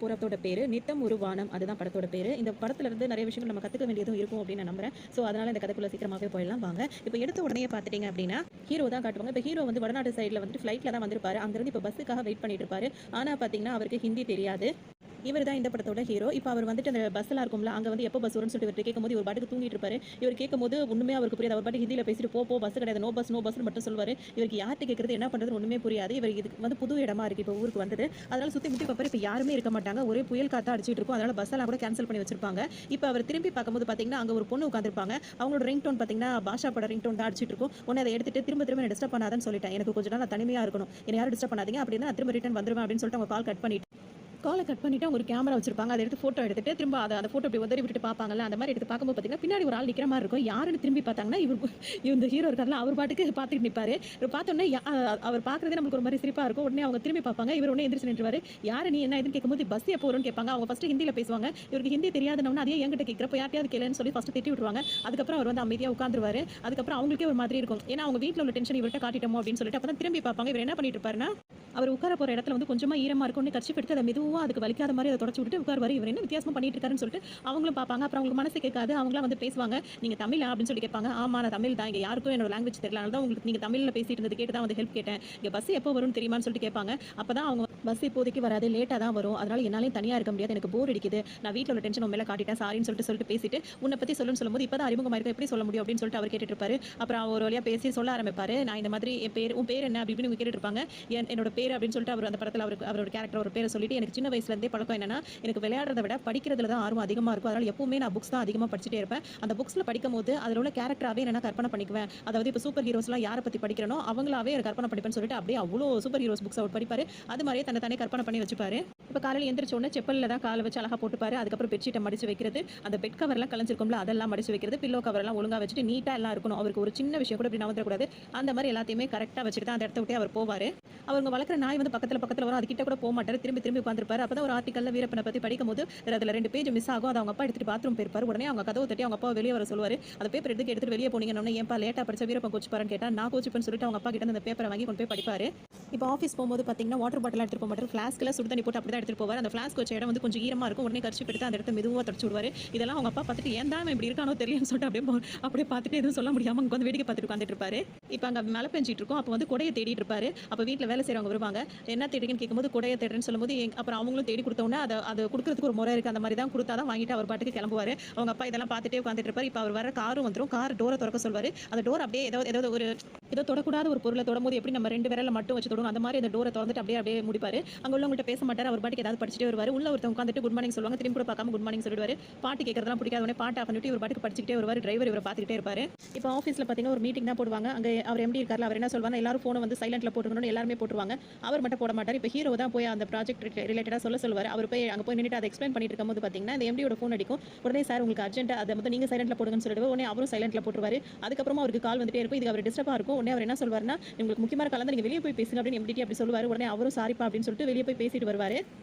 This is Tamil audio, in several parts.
போகிறதோட பேர் நித்தம் ஒரு வானம். அதுதான் படத்தோட பேர். இந்த படத்துல இருந்து நிறைய விஷயங்கள் நம்ம கற்றுக்க வேண்டியதும் இருக்கும் அப்படின்னு நான் நம்புறேன். ஸோ அதனால இந்த கதைக்குள்ள சீக்கிரமாகவே போயிடலாம் வாங்க. இப்போ எடுத்த உடனே பார்த்துட்டீங்க அப்படின்னா ஹீரோ தான் காட்டுவாங்க. இப்போ ஹீரோ வந்து வடநாட்டு சைடில் வந்துட்டு ஃப்ளைட்டில் தான் வந்திருப்பாரு. அங்கேருந்து இப்போ பஸ்ஸுக்காக வெயிட் பண்ணிட்டு இருப்பாரு. ஆனால் பார்த்தீங்கன்னா அவருக்கு ஹிந்தி தெரியாது. இவர் தான் இந்த படத்தோட ஹீரோ. இப்போ அவர் வந்துட்டு அந்த பஸ்ஸெல்லாம் இருக்கும்ல, அங்கே வந்து எப்போ பஸ் வரும்னு சொல்லிட்டு இவர் கேட்கும்போது இவர் பாட்டுக்கு தூங்கிட்டு இருப்பாரு. இவர் கேட்கும்போது ஒன்றுமே அவருக்கு புரியாது. அவர் பாட்டு ஹிந்தியில் பேசிட்டு போ பஸ் கிடையாது, நோ பஸ் நோ பஸ்னு மட்டும் சொல்வார். இவருக்கு யார்கிட்ட கேட்கறது என்ன பண்ணுறது ஒன்றுமே புரியாது. இவர் இதுக்கு வந்து புது இடமா இருக்குது இப்போ ஊருக்கு வந்தது. அதனால சுற்றி முற்றி பார்ப்பாரு. இப்போ யாருமே இருக்க மாட்டாங்க. ஒரே புயல் காத்தா அடிச்சிட்டு இருக்கும். அதனால பஸ்ஸெல்லாம் கூட கேன்சல் பண்ணி வச்சிருப்பாங்க. இப்போ அவர் திரும்பி பார்க்கும்போது பார்த்தீங்கன்னா அங்கே ஒரு பொண்ணு உட்காந்துருப்பாங்க. அவங்களோட ரிங் டோன் பார்த்தீங்கன்னா பாஷா பட ரிங் டோன் தான் அடிச்சிட்டு இருக்கும். உடனே அதை எடுத்துட்டு திரும்ப திரும்ப டிஸ்டர்ப் பண்ணாதன்னு சொல்லிட்டேன். எனக்கு கொஞ்சம் நாள் தனிமையாக இருக்கணும், என்னை யாரும் டிஸ்டர்ப் பண்ணாதீங்க அப்படின்னா நான் திரும்ப ரிட்டன் வந்துருவேன் அப்படின்னு சொல்லிட்டு அவங்க காலை கட் பண்ணிவிட்டு அவங்க ஒரு கேமரா வச்சிருப்பாங்க. அதை எடுத்து ஃபோட்டோ எடுத்துட்டு திரும்ப அந்த ஃபோட்டோ இப்படி உதறி விட்டுட்டு பார்ப்பாங்கல்ல, அந்த மாதிரி எடுத்து பார்க்கும்போது பார்த்தீங்கன்னா பின்னாடி ஒரு ஆள் நிற்கிற மாதிரி இருக்கும். யாருன்னு திரும்பி பார்த்தாங்கன்னா இந்த ஹீரோ இருக்கார்ல, அவர் பாட்டுக்கு பார்த்துட்டு நிற்பாரு. பார்த்தோன்னே அவர் பார்க்குறதே நம்மளுக்கு ஒரு மாதிரி சிரிப்பாக இருக்கும். உடனே அவங்க திரும்பி பார்ப்பாங்க. இவர் உடனே எந்திரிச்சு நின்றுவாரு. யார் நீ என்ன இதுன்னு கேட்கும்போது பஸ் எப்போ வரும்னு கேட்பாங்க. அவங்க ஃபஸ்ட்டு ஹிந்தியில் பேசுவாங்க. இவருக்கு ஹிந்தி தெரியாதுன்னு அதே என்கிட்ட கேட்குறப்ப யார்ட்டையாவது கேளுன்னு சொல்லி ஃபஸ்ட்டு திட்டி விட்டுருவாங்க. அதுக்கப்புறம் அவர் வந்து அமைதியாக உட்காந்துருவாரு. அதுக்கப்புறம் அவங்களுக்கே ஒரு மாதிரி இருக்கும். ஏன்னா அவங்க வீட்டில் உள்ள டென்ஷன் இவர்கிட்ட காட்டிட்டோமோ அப்படின்னு சொல்லிட்டு அப்போ தான் திரும்பி பார்ப்பாங்க. இவர் என்ன பண்ணிட்டு இருப்பாருன்னா, அவர் உட்கார போகிற இடத்துல வந்து கொஞ்சமாக ஈரமாக இருக்கும். கட்சி எடுத்து அதை மெதுவாக அதுக்கு வலிக்காத மாதிரி அதை தொடச்சி விட்டு உட்காருவாரு. இவர் என்ன வித்தியாசமாக பண்ணிட்டு இருக்காருன்னு சொல்லிட்டு அவங்களும் பார்ப்பாங்க. அப்புறம் அவங்களுக்கு மனசு கேட்காது. அவங்களாம் வந்து பேசுவாங்க. நீங்கள் தமிழா அப்படின்னு சொல்லி கேட்பாங்க. ஆமா நான் தமிழ் தான், இங்கே யாருக்கும் என்னோட லாங்குவேஜ் தெரியல, அதனால தான் உங்களுக்கு நீங்கள் தமிழில் பேசிட்டு இருந்தது கேட்டு தான் வந்து ஹெல்ப் கேட்டேன். இங்கே பஸ் எப்போ வரும்னு தெரியுமான்னு சொல்லிட்டு கேட்பாங்க. அப்போ தான் அவங்க பஸ் இப்போதைக்கு வராது, லேட்டாக தான் வரும், அதனால என்னாலையும் தனியாக இருக்க முடியாது, எனக்கு போர் அடிக்குது, நான் வீட்டில் உள்ள டென்ஷன் மேலே காட்டிட்டேன் சாரின்னு சொல்லிட்டு பேசிட்டு உன்னை பற்றி சொல்லும்போது இப்போ தான் அறிமுகமாக இருக்கும், எப்படி சொல்ல முடியும் அப்படின்னு சொல்லிட்டு அவர் கேட்டுட்டு இருப்பாரு. அப்புறம் அவர் வழியாக பேசி சொல்ல ஆரம்பிப்பாரு. நான் இந்த மாதிரி என் பேர், உன் பேர் என்ன அப்படின்னு கேட்டுட்டு இருப்பாங்க. என்னோட பேர் அப்படின்னு சொல்லிட்டு அவர் அந்த படத்தில் அவரோட கேரக்டர் ஒரு பேரை சொல்லிட்டு, எனக்கு சின்ன வயசுலேருந்தே பழக்கம் என்னன்னா எனக்கு விளையாடுறத விட படிக்கிறதுல தான் ஆர்வம் அதிகமாக இருக்கும். அதனால் எப்பவுமே நான் புக்ஸ் தான் அதிகமாக படிச்சுட்டே இருப்பேன். அந்த புக்ஸில் படிக்கும் போது அதில் உள்ள கேரக்டராகவே நான் கற்பனை பண்ணிக்குவேன். அதாவது இப்போ சூப்பர் ஹீரோஸ்லாம் யாரை பற்றி படிக்கிறனோ அவங்களாவே எனக்கு கற்பனை பண்ணிப்பேன்னு சொல்லிட்டு அப்படியே அவ்வளோ சூப்பர் ஹீரோஸ் புக்ஸ் அவர் படிப்பார். அது மாதிரியே தன்னை கற்பனை பண்ணி வச்சுப்பாரு. இப்போ காலையில் எந்திரிச்ச உடனே செப்பலில் தான் காலை வச்சு அழகாக போட்டுப்பாரு. அதுக்கப்புறம் பெட்ஷீட்டை மடிச்சு வைக்கிறது, அந்த பெட் கவர்லாம் கலைஞ்சிருக்கும்ல அதெல்லாம் மடிச்சு வைக்கிறது, பில்லோ கவர்லாம் ஒழுங்காக வச்சுட்டு நீட்டாக எல்லாம் இருக்கணும். அவருக்கு ஒரு சின்ன விஷயம் கூட இப்படி நவந்துடக்கூடாது. அந்த மாதிரி எல்லாத்தையுமே கரெக்டாக வச்சுட்டு தான் அந்த இடத்த விட்டு அவர் போவார். அவங்க வளர்க்குற நாய் வந்து பக்கத்தில் வரும், அதுக்கிட்ட கூட போக மாட்டார், திரும்பி உட்காந்துருப்பாரு. அப்போ தான் ஒரு ஆர்டிக்கலில் வீரப்பனை பற்றி படிக்கும்போது அதில் 2 பேஜ் மிஸ் ஆகும். அதை அவங்க அப்பா எடுத்துட்டு பாத்ரூம் போயிருப்பார். உடனே அவங்க கதவை தட்டி அவங்க அப்பா வெளியே வர சொல்லுவார். அந்த பேப்பர் எடுத்துட்டு வெளியே போனீங்கன்னா ஏன்ப்பா லேட்டாக படிச்ச வீரப்பன் கோச்சிப்பாருன்னு கேட்டால் நான் கோச்சிப்பேன்னு சொல்லிட்டு அவங்க அப்பா கிட்ட அந்த பேப்பரை வாங்கி கொண்டு போய் படிப்பார். இப்போ ஆஃபீஸ் போகும்போது பார்த்தீங்கன்னா வாட்டர் பாட்டில் எடுத்துட்டு போக மாட்டார், ஃப்ளாஸ்கில் சுடு தண்ணி போட்டு அப்படி தான் எடுத்துட்டு போவார். அந்த ஃப்ளாஸ்க் வச்ச இடம் வந்து கொஞ்சம் ஈரமாக இருக்கும். உடனே கர்ச்சி எடுத்து அந்த இடத்த மெதுவாக தொடச்சு விடுவார். இதெல்லாம் அவங்க அப்பா பார்த்துட்டு ஏன் தான் இப்படி இருக்கானோ தெரியலன்னு சொல்லிட்டு அப்படியே பார்த்துட்டு எதுவும் சொல்ல முடியாமல் அங்கே வந்து வேடிக்கை பார்த்துட்டு உட்காந்துட்டு இருப்பாரு. இப்போ அங்கே மழை பெஞ்சிட்டு இருக்கும். அப்போ வந்து கொடையை தேடிட்டு இருப்பாரு. அப்போ வீட்டில் வேலை செய்கிறவங்க வருவாங்க. என்ன தேடிங்கன்னு கேட்கும்போது கொடையை தேடுறேன்னு சொல்லும்போது அப்புறம் அவங்களும் தேடி கொடுத்தோன்னே அதை கொடுக்கறதுக்கு ஒரு முறை இருக்குது. அந்த மாதிரி தான் கொடுத்தா தான் வாங்கிட்டு அவர் பாட்டுக்கு கிளம்புவார். அவங்க அப்பா இதெல்லாம் பார்த்துட்டே உட்காந்துட்டு இருப்பார். இப்போ அவர் வர காரும் வந்துடும். கார் டோரை திறக்க சொல்வார். அந்த டோர் அப்படியே ஏதோ தொடக்கூடாத ஒரு பொருளை தொடும்போது எப்படி நம்ம 2 விரலை மட்டும் வச்சு தொடரும் அந்த மாதிரி அந்த டோரை திறந்துட்டு அப்படியே முடிப்பார். அங்கே உள்ளவங்கள்ட்ட பேச மாட்டார். அவர் பாட்டுக்கு ஏதாவது படிச்சுட்டே வருவார். உள்ள ஒருத்தவங்க உட்காந்துட்டு குட் மார்னிங் சொல்லுவாங்க. திரும்பி கூட பார்க்காம குட் மார்னிங் சொல்லிடுவார். பாட்டு கேட்கறதெல்லாம் பிடிக்காத உடனே பாட்டு ஆஃப் பண்ணிட்டு இவர் பாட்டுக்கு படிச்சுட்டே வருவார். டிரைவர் இவரை பார்த்துக்கிட்டே இருப்பார். இப்போ ஆஃபீஸில் பார்த்தீங்கன்னா ஒரு மீட்டிங் தான் போடுவாங்க. அங்கே அவர் எம்டி இருக்கார்ல, அவர் என்ன சொல்வாங்க, எல்லாரும் ஃபோனை வந்து சைலண்ட்டில் போட்டுக்கணும்னு எல்லாருமே போட்டுருவாங்க. அவர் மட்டும் போட மாட்டார். இப்போ ஹீரோ தான் போய் அந்த ப்ராஜெக்ட் ரிலேட்டடாக சொல்லுவார். அவர் போய் அங்கே போய் நின்றுட்டு அதை எக்ஸ்பிளைன் பண்ணிட்டு இருக்கும்போது பார்த்தீங்கன்னா இந்த எம்டியோட ஃபோன் அடிக்கும். உடனே சார் உங்களுக்கு அர்ஜென்ட், அதை வந்து நீங்கள் சைலண்ட்டில் போடுங்கன்னு சொல்லிட்டு உடனே அவரும் சைலண்ட்டில் போட்டுருவாரு. அதுக்கப்புறமா அவருக்கு கால் வந்துட்டே இருக்கும். இதுக்கு அவர் டிஸ்டர்பாக இருக்கும். உடனே அவர் என்ன சொல்வார்னா, உங்களுக்கு முக்கியமான காலம் தான், நீங்கள் வெளியே போய் பேசுங்க அப்படின்னு எம்டி அப்படி சொல்லுவார். உடனே அவரும் சாரிப்பா அப்படின்னு சொல்லிட்டு வெளியே போய் பேசிட்டு வருவார்.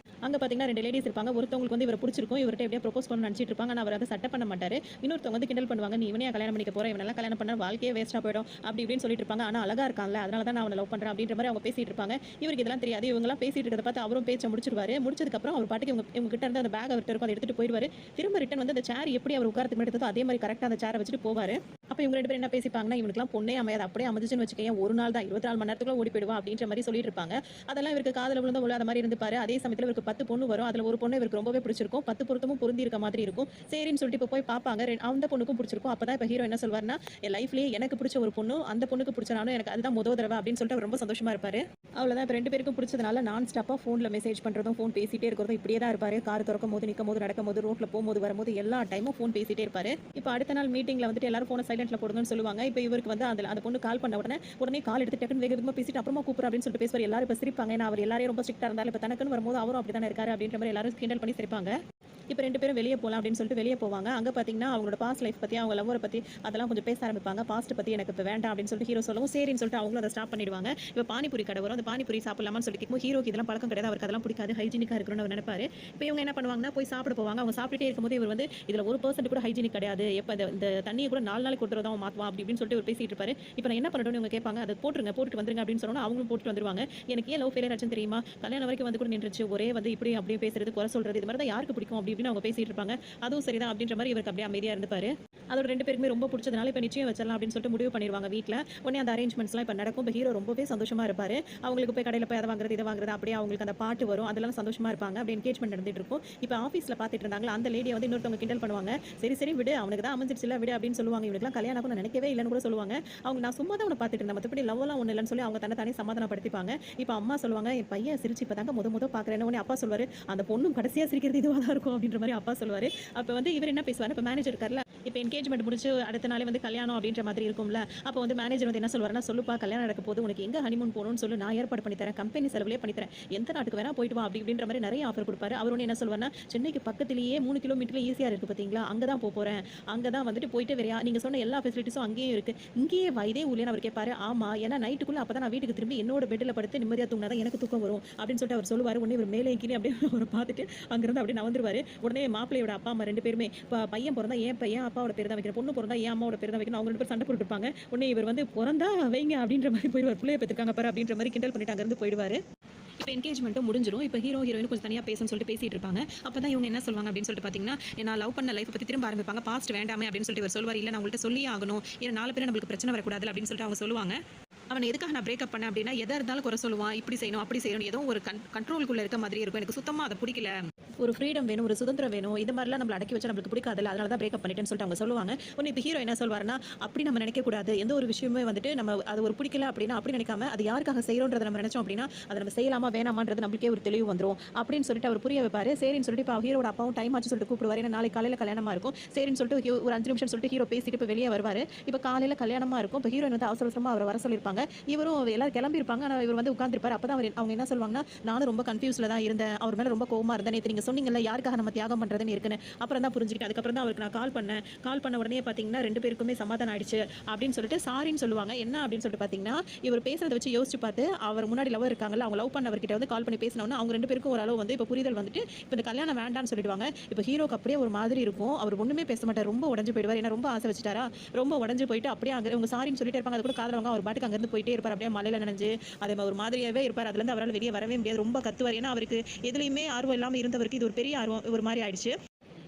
அங்கே பார்த்தீங்கன்னா 2 லேடிஸ் இருப்பாங்க. ஒருத்தவங்களுக்கு வந்து இவரை பிடிச்சிருக்கும், இவர்கிட்ட எப்படியா ப்ரோபோஸ் பண்ண நினச்சிட்டு இருப்பாங்க. ஆனால் அவர் அதை சட்டை பண்ண மாட்டார். இன்னொருத்தவங்க வந்து கிண்டல் பண்ணுவாங்க, நீ இவனையா கல்யாணம் பண்ணிக்க போகிற, இவனெல்லாம் கல்யாணம் பண்ண வாழ்க்கையே வேஸ்ட்டாக போயிடும் அப்படி இப்படின்னு சொல்லிட்டு இருப்பாங்க. ஆனால் அழகாக இருக்கான்ல, அதனால தான் நான் அவனை லவ் பண்ணுறேன் அப்படின்ற மாதிரி அவங்க பேசிட்டு இருப்பாங்க. இவருக்கு இதெல்லாம் தெரியாது. இவங்கெல்லாம் பேசிட்டு இருக்கிறத பார்த்து அவரும் பேச்சை முடிச்சிருவாரு. முடிச்சதுக்கப்புறம் அவர் பாட்டுக்கு இவங்க கிட்ட இருந்து அந்த பேக் அவர்கிட்ட இருக்கும், அதை எடுத்துட்டு போயிடுவார். திரும்ப ரிட்டன் வந்து அந்த சேர் எப்படி அவர் உட்காரத்துக்கு எடுத்ததோ அதே மாதிரி கரெக்டாக அந்த சேரை வச்சுட்டு போவார். அப்போ இவங்க 2 பேரும் என்ன பேசிப்பாங்கன்னா, இவனுக்குலாம் பொண்ணே அமையாது, அப்படியே அமைஞ்சுன்னு வச்சுக்கேன், ஒரு நாள் தான் 24 மணி நேரத்துக்குள்ள ஓடி போயிடுவா அப்படின்ற மாதிரி சொல்லிட்டு இருப்பாங்க. அதெல்லாம் இவருக்கு காதல விழுந்த மாதிரி இருந்துப்பாரு. அதே சமயத்தில் இவருக்கு 10 பொண்ணு வரும். அதில் ஒரு பொண்ணு இவருக்கு ரொம்பவே பிடிச்சிருக்கும். 10 பொருத்தமும் பொருந்தி இருக்க மாதிரி இருக்கும். சரின்னு சொல்லிட்டு இப்போ போய் பார்ப்பாங்க. அந்த பொண்ணுக்கும் பிடிச்சிருக்கும். அப்போ தான் இப்போ ஹீரோ என்ன சொல்வார்னா, என் லைஃப்லேயே எனக்கு பிடிச்ச ஒரு பொண்ணு அந்த பொண்ணுக்கு பிடிச்சனாலும் எனக்கு அதுதான் முதல் தடவை அப்படின்னு சொல்லிட்டு அவர் ரொம்ப சந்தோஷமா இருப்பாரு. அவ்வளோதான். இப்போ 2 பேருக்கும் பிடிச்சதுனால நான் ஸ்டாப்பாக ஃபோனில் மெசேஜ் பண்ணுறதும் ஃபோன் பேசிட்டே இருக்கிறதும் இப்படியே தான் இருப்பார். கார் திறக்கும் போது, நிற்கும் போது, நடக்கும் போது, ரோட்டில் போகும்போது, வரும்போது எல்லா டைமும் ஃபோன் பேசிட்டே இருப்பார். இப்போ அடுத்த நாள் மீட்டிங்கில் வந்துட்டு எல்லாரும் ஃபோனை சைலண்ட்டில் போடுங்கன்னு சொல்லுவாங்க. இப்போ இவருக்கு வந்து அந்த பொண்ணு கால் பண்ண உடனே கால் எடுத்து டக்குன்னு வேகமாக பேசிட்டு அப்புறமா கூப்பிட்ற அப்படின்னு சொல்லிட்டு பேசுவார். எல்லாரும் இப்போ சிரிப்பாங்க. ஏன்னா அவர் எல்லாரையும் ரொம்ப ஸ்ட்ரிக்டாக இருந்தாலும் இப்போ தனக்குன்னு வரும்போது அவரும் அப்படி தானே இருக்காரு அப்படின்ற மாதிரி எல்லாரும் கிண்டல் பண்ணி சிரிப்பாங்க. இப்போ 2 பேரும் வெளிய போலாம் அப்படின்னு சொல்லிட்டு வெளிய போவாங்க. அங்க பார்த்தீங்கன்னா, அவங்களோட பாஸ்ட் லைஃப் பத்தி, அவங்க லவ்வர பத்தி அதெல்லாம் கொஞ்சம் பேச ஆரம்பிப்பாங்க. பாஸ்ட் பத்தி எனக்கு இப்ப வேண்டாம் அப்படின்னு சொல்லிட்டு ஹீரோ சொல்லவும், சரின்னு சொல்லிட்டு அவங்களும் அத ஸ்டாப் பண்ணிடுவாங்க. இப்ப பானிபூரி கடை வரும். அந்த பானிபூரி சாப்பிடலாமான்னு சொல்லி கேட்கும்போது, ஹீரோக்கு இதெல்லாம் பழக்கம் கிடையாது. அவருக்கு அதெல்லாம் பிடிக்காது. ஹைஜீனிக்கா இருக்கணும்னு அவர் நினைப்பாரு. இப்ப இவங்க என்ன பண்ணுவாங்கன்னா, போய் சாப்பிட போவாங்க. அவங்க சாப்பிட்டுட்டே இருக்கும்போது இவர் வந்து இதுல 1% கூட ஹைஜீனிக் கிடையாது. எப்ப இந்த தண்ணிய கூட 4 நாளைக்கு ஒரு தடவ தான் மாத்துவான் அப்படி இப்படின்னு சொல்லிட்டு இவர் பேசிட்டு இருப்பாரு. இப்ப நான் என்ன பண்ணட்டும்னு இவங்க கேட்பாங்க. அத போட்டுருங்க, போட்டுட்டு வந்துருங்க அப்படின்னு சொன்னோனே அவங்களும் போட்டுட்டு வந்துருவாங்க. எனக்கு ஏன் லவ் ஃபெயிலியர் ஆச்சுன்னு தெரியுமா? கல்யாணம் வரைக்கும் வந்து கூட நின்றுச்சு. ஒரே வந்து இப்படி அப்படியே பேசுறது, குறை சொல்றது இது மாதிரி தான் யாருக்கு பிடிக்கும் அப்படி இப்படின்னு அவங்க பேசிட்டு இருப்பாங்க. அதுவும் சரிதான் அப்படின்ற மாதிரி இவருக்கு அப்படியே அமைதியா இருந்துப்பாரு. அதோட 2 பேருக்குமே ரொம்ப பிடிச்சதுனால இப்ப நிச்சயம் வச்சிடலாம் அப்படின்னு சொல்லிட்டு முடிவு பண்ணிருவாங்க வீட்ல. உடனே அந்த அரேஞ்ச்மெண்ட்ஸ்லாம் இப்ப நடக்கும். இப்ப ஹீரோ ரொம்பவே சந்தோஷமா இருப்பாரு. அவங்களுக்கு போய் கடையில போய் அத வாங்குறது, இத வாங்குறது அப்படியே அவங்களுக்கு அந்த பாட்டு வரும். அதெல்லாம் சந்தோஷமா இருப்பாங்க. அப்படியே என்கேஜ்மெண்ட் நடந்துட்டு இருக்கும். இப்ப ஆபீஸ்ல பாத்துட்டு இருந்தாங்களா அந்த லேடிய வந்து இன்னொருத்தவங்க கிண்டல் பண்ணுவாங்க. சரி சரி விடு அவனுக்கு தான் அமைஞ்சிருச்சுல விடு அப்படின்னு சொல்லுவாங்க. இவனுக்குலாம் கல்யாணம் ஆகும் நான் நினைக்கவே இல்லன்னு கூட சொல்லுவாங்க. அவங்க நான் சும்மா தான் அவன பாத்துட்டு இருந்தேன். மத்தபடி லவ்லாம் ஒண்ணு இல்லன்னு சொல்லி அவங்க தன்னை தானே சமாதானப்படுத்திப்பாங்க. இப்ப அம்மா சொல்லுவாங்க என் பையன் சிரிச்சு இப்பதாங்க முத பாக்குறேன்னு. உடனே அப்பா சொல்வாரு அந்த பொண்ணும் கடைசியா சிரிக்கிறது இதுவா தான் இருக்கும் அப்படின்ற மாதிரி அப்பா சொல்லுவாரு. அப்ப வந்து இவர் என்ன பேசுவாரு இப்ப மேனேஜர் இருக்கார்ல இப்ப என்கேஜ்மெண்ட் முடிச்சு அடுத்த நாளே வந்து கல்யாணம் அப்படின்ற மாதிரி இருக்கும்ல. அப்ப வந்து மேனேஜர் வந்து என்ன சொல்வாருன்னா சொல்லுப்பா கல்யாணம் நடக்க போது உனக்கு எங்க ஹனிமூன் போகணும்னு சொல்லு நான் ஏற்பாடு பண்ணி தரேன். கம்பெனி செலவுலயே பண்ணி தரேன். எந்த நாட்டுக்கு வேணா போயிட்டு வா அப்படி இப்படின்ற மாதிரி நிறைய ஆஃபர் கொடுப்பாரு. அவர் ஒன்று என்ன சொல்வாருன்னா சென்னைக்கு பக்கத்திலேயே 3 கிலோமீட்டர்ல ஈஸியா இருக்கு பாத்தீங்களா அங்கதான் போறேன். அங்கதான் வந்துட்டு போயிட்டு வேற நீங்க சொன்ன எல்லா ஃபெசிலிட்டிஸும் அங்கேயே இருக்கு. இங்கேயே வா இதே ஊர்லன்னு அவர் கேட்பாரு. ஆமா ஏன்னா நைட்டுக்குள்ள அப்பதான் நான் வீட்டுக்கு திரும்பி என்னோட பெட்ல படுத்து நிம்மதியா தூங்கினாதான் எனக்கு தூக்கம் வரும் அப்படின்னு சொல்லிட்டு அவர் சொல்லுவாரு. உடனே இவர் மேலே கீழே அப்படியே அவரை பார்த்துட்டு அங்கிருந்து அப்படியே நவந்துருவாரு. உடனே மாப்பிள்ளையோட அப்பா அம்மா 2 பேருமே பையன் பிறந்தா ஏன் பையன் அப்பாவோட பேர் தான் வைக்கிற பொண்ணு பிறந்தா ஏன் அம்மாவோட பேர் தான் வைக்கணும். அவங்க 2 பேரும் சண்டை போட்டுட்டு இருப்பாங்க. உடனே இவர் வந்து பிறந்தா வைங்க அப்படின்ற மாதிரி போயிடுவார். பிள்ளைய பெற்றுக்காங்க பாரு அப்படின்ற மாதிரி கிண்டல் பண்ணிட்டு அங்கிருந்து போயிடுவாரு. இப்போ என்கேஜ்மெண்ட்டும் முடிஞ்சிடும். இப்போ ஹீரோ ஹீரோயின் கொஞ்சம் தனியாக பேசணும்னு சொல்லிட்டு பேசிட்டு இருப்பாங்க. அப்போ தான் இவங்க என்ன சொல்லுவாங்க அப்படின்னு சொல்லிட்டு பார்த்தீங்கன்னா நான் லவ் பண்ண லைஃப் பற்றி திரும்ப ஆரம்பிப்பாங்க. பாஸ்ட் வேண்டாமே அப்படின்னு சொல்லிட்டு இவர் சொல்வார். இல்லை நான் உங்கள்கிட்ட சொல்லியே ஆகணும் ஏன்னா 4 பேரும் நம்மளுக்கு பிரச்சனை வரக்கூடாது அப்படின்னு சொல்லிட்டு அவங்க சொல்லுவாங்க. அவனை எதுக்காக நான் பிரேக்கப் பண்ணேன் அப்படின்னா எதா இருந்தாலும் குறை சொல்லுவான். இப்படி செய்யணும் அப்படி செய்யணும் ஏதோ ஒரு கண்ட்ரோலுக்குள்ள இருக்க மாதிரி இருக்கும். எனக்கு சுத்தமாக அதை பிடிக்கல. ஒரு ஃப்ரீடம் வேணும் ஒரு சுதந்திரம் வேணும். இந்த மாதிரிலாம் நம்மள அடக்கி வச்சா நம்மளுக்கு பிடிக்காதுல்ல. அதனால தான் பிரேக்கப் பண்ணிட்டேன்னு சொல்லிட்டு அவங்க சொல்லுவாங்க. ஒன்று இப்போ ஹீரோ என்ன சொல்வாருன்னா அப்படி நம்ம நினைக்கக்கூடாது. எந்த ஒரு விஷயமே வந்துட்டு நம்ம அது ஒரு பிடிக்கல அப்படின்னா அப்படி நினைக்காம அது யாருக்காக செய்யறோன்றதை நம்ம நினைச்சோம் அப்படின்னா அதை நம்ம செய்யலாமா வேணாமான்றது நம்மளுக்கே ஒரு தெளிவு வந்துடும் அப்படின்னு சொல்லிட்டு அவர் புரிய வைப்பாரு. சரின்னு சொல்லிட்டு இப்போ ஹீரோட அப்பாவும் டைம் ஆச்சு சொல்லிட்டு கூப்பிடுவாரு. ஏன்னா நாளைக்கு காலையில் கல்யாணமா இருக்கும். சரின்னு சொல்லிட்டு ஒரு 5 நிமிஷம் சொல்லிட்டு ஹீரோ பேசிட்டு இப்போ வெளியே வருவாரு. இப்போ காலையில் கல்யாணமா இருக்கும். இப்போ ஹீரோயின் வந்து அவசர அவசரமா அவர் வர சொல்லியிருப்பாங்க. இவரும் எல்லாரும் கிளம்பியிருப்பாங்க. ஆனால் இவர் வந்து உட்கார்ந்திருப்பாரு. அப்பதான் அவங்க என்ன சொல்லுவாங்கன்னா நானும் ரொம்ப கன்ஃபியூஸ்ல தான் இருந்தேன். அவர் மேல ரொம்ப கோவமா இருந்தேன். நேற்று நீங்க சொன்னீங்கல்ல யாருக்காக நம்ம தியாகம் பண்றதுன்னு இருக்குன்னு அப்புறம் தான் புரிஞ்சுக்கிட்டேன். அதுக்கப்புறம் தான் அவருக்கு நான் கால் பண்ண உடனே பாத்தீங்கன்னா 2 பேருக்குமே சமாதானம் ஆயிடுச்சு அப்படின்னு சொல்லிட்டு சாரின்னு சொல்லுவாங்க. என்ன அப்படின்னு சொல்லிட்டு பாத்தீங்கன்னா இவர் பேசுறதை வச்சு யோசிச்சு பார்த்து அவர் முன்னாடி லவ் இருக்காங்கல்ல அவங்க லவ் பண்ணவர்கிட்ட வந்து கால் பண்ணி பேசினோன்னா அவங்க 2 பேருக்கும் ஓரளவு வந்து இப்போ புரிதல் வந்துட்டு இப்போ இந்த கல்யாணம் வேண்டாம்னு சொல்லிடுவாங்க. இப்போ ஹீரோக்கு அப்படியே ஒரு மாதிரி இருக்கும். அவர் ஒண்ணுமே பேச மாட்டார். ரொம்ப உடஞ்சு போயிடுவார். ஏன்னா ரொம்ப ஆசை வச்சுட்டாரா ரொம்ப உடஞ்சு போயிட்டு அப்படியே அங்கே அவங்க சாரின்னு சொல்லிட்டு இருப்பாங்க. அது கூட காதலவங்க அவர் பாட்டுக்கு அங்கிருந்து போயிட்டே இருப்பார். அப்படியே மலையில நனைஞ்சு அதே ஒரு மாதிரியாவே இருப்பார். அதுல இருந்து அவரால் வெளியே வரவே முடியாது. ரொம்ப கத்துவார். ஏன்னா அவருக்கு எதுலையுமே ஆர்வம் இல்லாம இருந்தவருக்கு இது ஒரு பெரிய ஆர்வம் ஒரு மாதிரி ஆயிடுச்சு.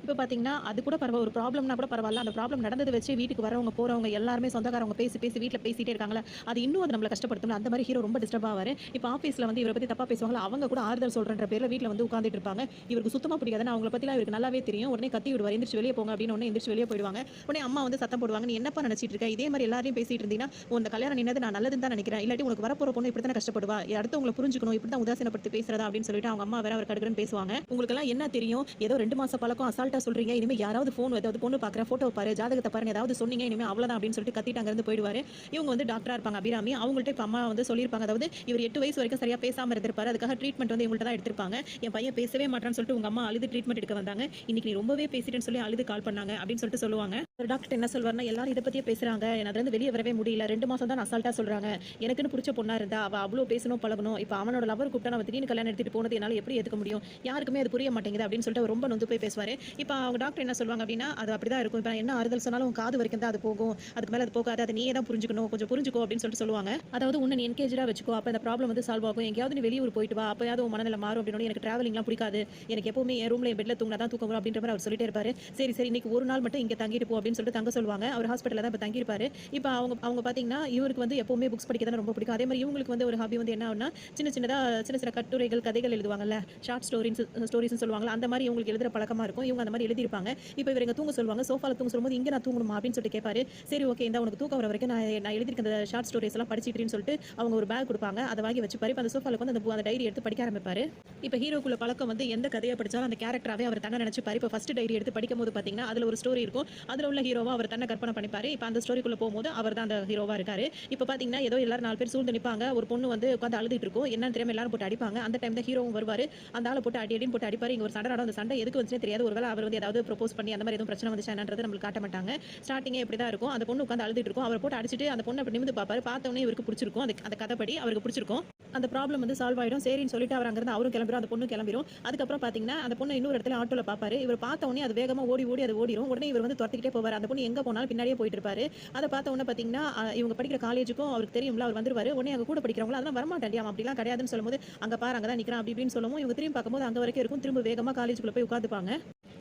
இப்போ பார்த்தீங்கன்னா அது கூட பரவாயில்ல ஒரு ப்ராப்ளம்னா கூட பரவாயில்ல. அந்த ப்ராப்ளம் நடந்தது வச்சு வீட்டுக்கு வரவங்க போறவங்க எல்லாருமே சொந்தக்காரவங்க பேசி வீட்டில் பேசிட்டே இருக்காங்களா அது இன்னும் அது நம்மளை கஷ்டப்படுத்தும். அந்த மாதிரி ஹீரோ ரொம்ப டிஸ்டர்ப் ஆவார். இப்போ ஆஃபீஸில் வந்து இவரை பற்றி தப்பா பேசுவாங்களா அவங்க கூட ஆறுதல் சொல்றன்ற பேரில் வீட்டில் வந்து உட்காந்துட்டு இருப்பாங்க. இவருக்கு சுத்தமாக பிடிக்காதுன்னு அவங்கள பற்றிலாம் இவருக்கு நல்லாவே தெரியும். உடனே கத்தி விடுவார். எந்திரிச்சு வெளியே போங்க அப்படின்னு உடனே எந்திரிச்சு வெளியே போயிடுவாங்க. உடனே அம்மா வந்து சத்தம் போடுவாங்க. நீ என்னப்பா நினைச்சிட்டு இருக்க இதே மாதிரி எல்லாரையும் பேசிட்டு இருந்தீங்கன்னா உங்க கல்யாணம் நின்னது நான் நல்லதுன்னு தான் நினைக்கிறேன். இல்லாட்டி உனக்கு வரப்போற பொண்ணு இப்படி தானே கஷ்டப்படுவா அடுத்து உங்களை புரிஞ்சுக்கணும் இப்படி தான் உதாசீனப்படுத்தி பேசுறதா அப்படின்னு சொல்லிட்டு அவங்க அம்மா வேற அவர் கடுக்கன்னு பேசுவாங்க. உங்களுக்கு எல்லாம் என்ன தெரியும் ஏதோ 2 மாசம் பழக்கம் அசால்ட்டா சொல்றீங்க. இனிமே யாராவது ஃபோன் ஏதாவது பொண்ணு பார்க்குற ஃபோட்டோ பாரு ஜாதகத்தை பாருங்க ஏதாவது சொன்னீங்க இனிமேல் அவ்வளோதான் அப்படின்னு சொல்லிட்டு கத்திட்டு அங்கேருந்து போயிடுவார். இவங்க வந்து டாக்டராக இருப்பாங்க அபிராமி. அவங்கள்ட்ட இப்போ அம்மா வந்து சொல்லியிருப்பாங்க. அதாவது இவர் 8 வயசு வரைக்கும் சரியாக பேசாமல் இருந்திருப்பாரு. அதுக்காக ட்ரீட்மெண்ட் வந்து இவங்கள்ட்ட தான் எடுத்திருப்பாங்க. என் பையன் பேசவே மாட்டான்னு சொல்லிட்டு உங்கள் அம்மா அழுது ட்ரீட்மெண்ட் எடுக்க வந்தாங்க. இன்னைக்கு நீ ரொம்பவே பேசிட்டேன்னு சொல்லி அழுது கால் பண்ணாங்க அப்படின்னு சொல்லிட்டு சொல்லுவாங்க. ஒரு டாக்டர் என்ன சொல்வார்னா எல்லாரும் இதை பற்றியே பேசுகிறாங்க. அதுலேருந்து வெளியே வரவே முடியல. 2 மாதம் தான் அசால்ட்டாக சொல்கிறாங்க. எனக்குன்னு பிடிச்ச பொண்ணாக இருந்தா அவள் அவ்வளோ பேசணும் பழகணும். இப்போ அவனோட லவர் கூப்பிட்டா நம்ம திடீர்னு கல்யாணம் எடுத்துகிட்டு போனது என்னால் எப்படி ஏற்றுக்க முடியும் யாருக்குமே அது புரிய மாட்டேங்குது அப்படின்னு சொல்லிட்டு ரொம்ப நொந்து போய் பேசுவார். இப்போ அவங்க டாக்டர் என்ன சொல்லுவாங்க அப்படின்னா அது அப்படிதான் இருக்கும். இப்போ என்ன ஆறுதல் சொன்னாலும் உன் காது வரைக்கும் தான் அது போகும். அதுக்கு மேலே அது போகாது. அதை நீயே தான் புரிஞ்சுக்கணும். கொஞ்சம் புரிஞ்சுக்கோ அப்படின்னு சொல்லிட்டு சொல்லுவாங்க. அதாவது உன்னை நீ என்கேஜாக வச்சுக்கோ. அப்போ இந்த ப்ராப்ளம் வந்து சால்வ் ஆகும். எங்கேயாவது நீ வெளியூர் போயிட்டு வா. அப்போயாவது உன் மனநிலை மாறும் அப்படின்னு. எனக்கு டிராவலிங்லாம் பிடிக்காது. எனக்கு எப்பவுமே என் ரூம்ல பெட்ல தூங்கினா தான் தூக்கம் வரும் அப்படின்ற மாதிரி அவர் சொல்லிட்டே இருப்பாரு. சரி இன்னைக்கு ஒரு நாள் மட்டும் இங்கே தங்கிட்டு போ அப்படின்னு சொல்லிட்டு தங்க சொல்லுவாங்க. அவர் ஹாஸ்பிட்டலில் தான் இப்போ தங்கியிருப்பாரு. இப்போ அவங்க பார்த்தீங்கன்னா இவருக்கு வந்து எப்பவுமே புக்ஸ் படிக்க தான் ரொம்ப பிடிக்கும். அதே மாதிரி இவங்களுக்கு வந்து ஒரு ஹாபி வந்து என்ன ஆகுனா சின்ன கட்டுரைகள் கதைகள் எழுதுவாங்கல்ல ஷார்ட் ஸ்டோரிஸ் சொல்லுவாங்கல்ல அந்த மாதிரி இவங்களுக்கு எழுதுற பழக்கமா இருக்கும். இவங்க அந்த மாதிரி எழுதியிருப்பாங்க. இப்போ இவர் எங்க தூங்க சொல்லுவாங்க, சோஃபால தூங்க சொல்லும்போது இங்க நான் தூங்கணுமா அப்படின்னு சொல்லிட்டு கேட்பாரு. சரி ஓகே இந்த உனக்கு தூக்கம் வர வரைக்கும் நான் எழுதியிருக்க அந்த ஷார்ட் ஸ்டோரிஸ் எல்லாம் படிச்சிட்டுன்னு சொல்லிட்டு அவங்க ஒரு பேக் கொடுப்பாங்க. அதை வாங்கி வச்சுப்பாரு. இப்போ அந்த சோஃபால வந்து அந்த டைரி எடுத்து படிக்க ஆரம்பிப்பாரு. இப்போ ஹீரோக்குள்ள பழக்கம் வந்து எந்த கதையை படிச்சாலும் அந்த கேரக்டராகவே அவர் தன்னை நினைச்சுப்பாரு. இப்போ ஃபர்ஸ்ட் டைரி எடுத்து படிக்கும் போது பார்த்தீங்கன்னா அதில் ஒரு ஸ்டோரி இருக்கும். அதில் உள்ள ஹீரோவா அவர் தன்னை கற்பனை பண்ணிப்பாரு. இப்போ அந்த ஸ்டோரிக்குள்ள போகும்போது அவர் தான் அந்த ஹீரோவா இருக்காரு. இப்போ பார்த்தீங்கன்னா ஏதோ எல்லாரும் 4 பேர் சூழ்ந்து நிற்பாங்க. ஒரு பொண்ணு வந்து உட்காந்து அழுதுட்டு இருக்கும். என்னன்னு தெரியாம எல்லாரும் போட்டு அடிப்பாங்க. அந்த டைம் தான் ஹீரோவும் வருவாரு. அந்த ஆளை போட்டு அடின்னு போட்டு அடிப்பாரு. இங்க ஒரு சண்டை நடக்கும். அந்த சண்டை எதுக்கு வந்துச்சுனே தெரியாது. ஒருவேளை அவர் வந்து ஏதாவது ப்ரோபோஸ் பண்ணி அந்த மாதிரி எதுவும் பிரச்சனை வந்துச்சா என்னன்றது நம்மளுக்கு காட்ட மாட்டாங்க. ஸ்டார்டிங்கே இப்படி தான் இருக்கும். அந்த பொண்ணு உட்காந்து அழுதுட்டு இருக்கும். அவர் போட்டு அடிச்சிட்டு அந்த பொண்ணு அப்படி நிமிந்து பார்ப்பாரு. பார்த்தவொடனே இவருக்கு பிடிச்சிருக்கும். அந்த கதைப்படி அவருக்கு பிடிச்சிருக்கும். அந்த ப்ராப்ளம் வந்து சால்வ் ஆயிடும். சரின்னு சொல்லிட்டு அவர் அங்கிருந்து அவரும் கிளம்பிடும். அந்த பொண்ணு கிளம்பிடும். அதுக்கப்புறம் பார்த்தீங்கன்னா அந்த பொண்ணு இன்னொரு இடத்துல ஆட்டோல பார்ப்பாரு. இவர் பார்த்த உடனே அது வேகமா ஓடி அது ஓடிடும். உடனே இவர் வந்து துரத்திக்கிட்டே போவார். அந்த பொண்ணு எங்க போனாலும் பின்னாடியே போயிட்டு இருப்பாரு. அதை பார்த்த உடனே பார்த்தீங்கன்னா இவங்க படிக்கிற காலேஜுக்கும் அவருக்கு தெரியும்ல, அவர் வந்துருவாரு. உடனே அங்க கூட படிக்கிறவங்க அதெல்லாம் வரமாட்டாண்டி அவன் அப்படிலாம் கிடையாதுன்னு சொல்லும்போது அங்க பாரு அங்கதான் நிக்கிறான் அப்படி இப்படின்னு சொல்லவும் இவங்க திரும்பி பார்க்கும்போது அங்க வரைக்கும் இருக்கும். திரும்ப வேகமா காலேஜுக்குள்ள போய் உட்காந்துப்பாங்க.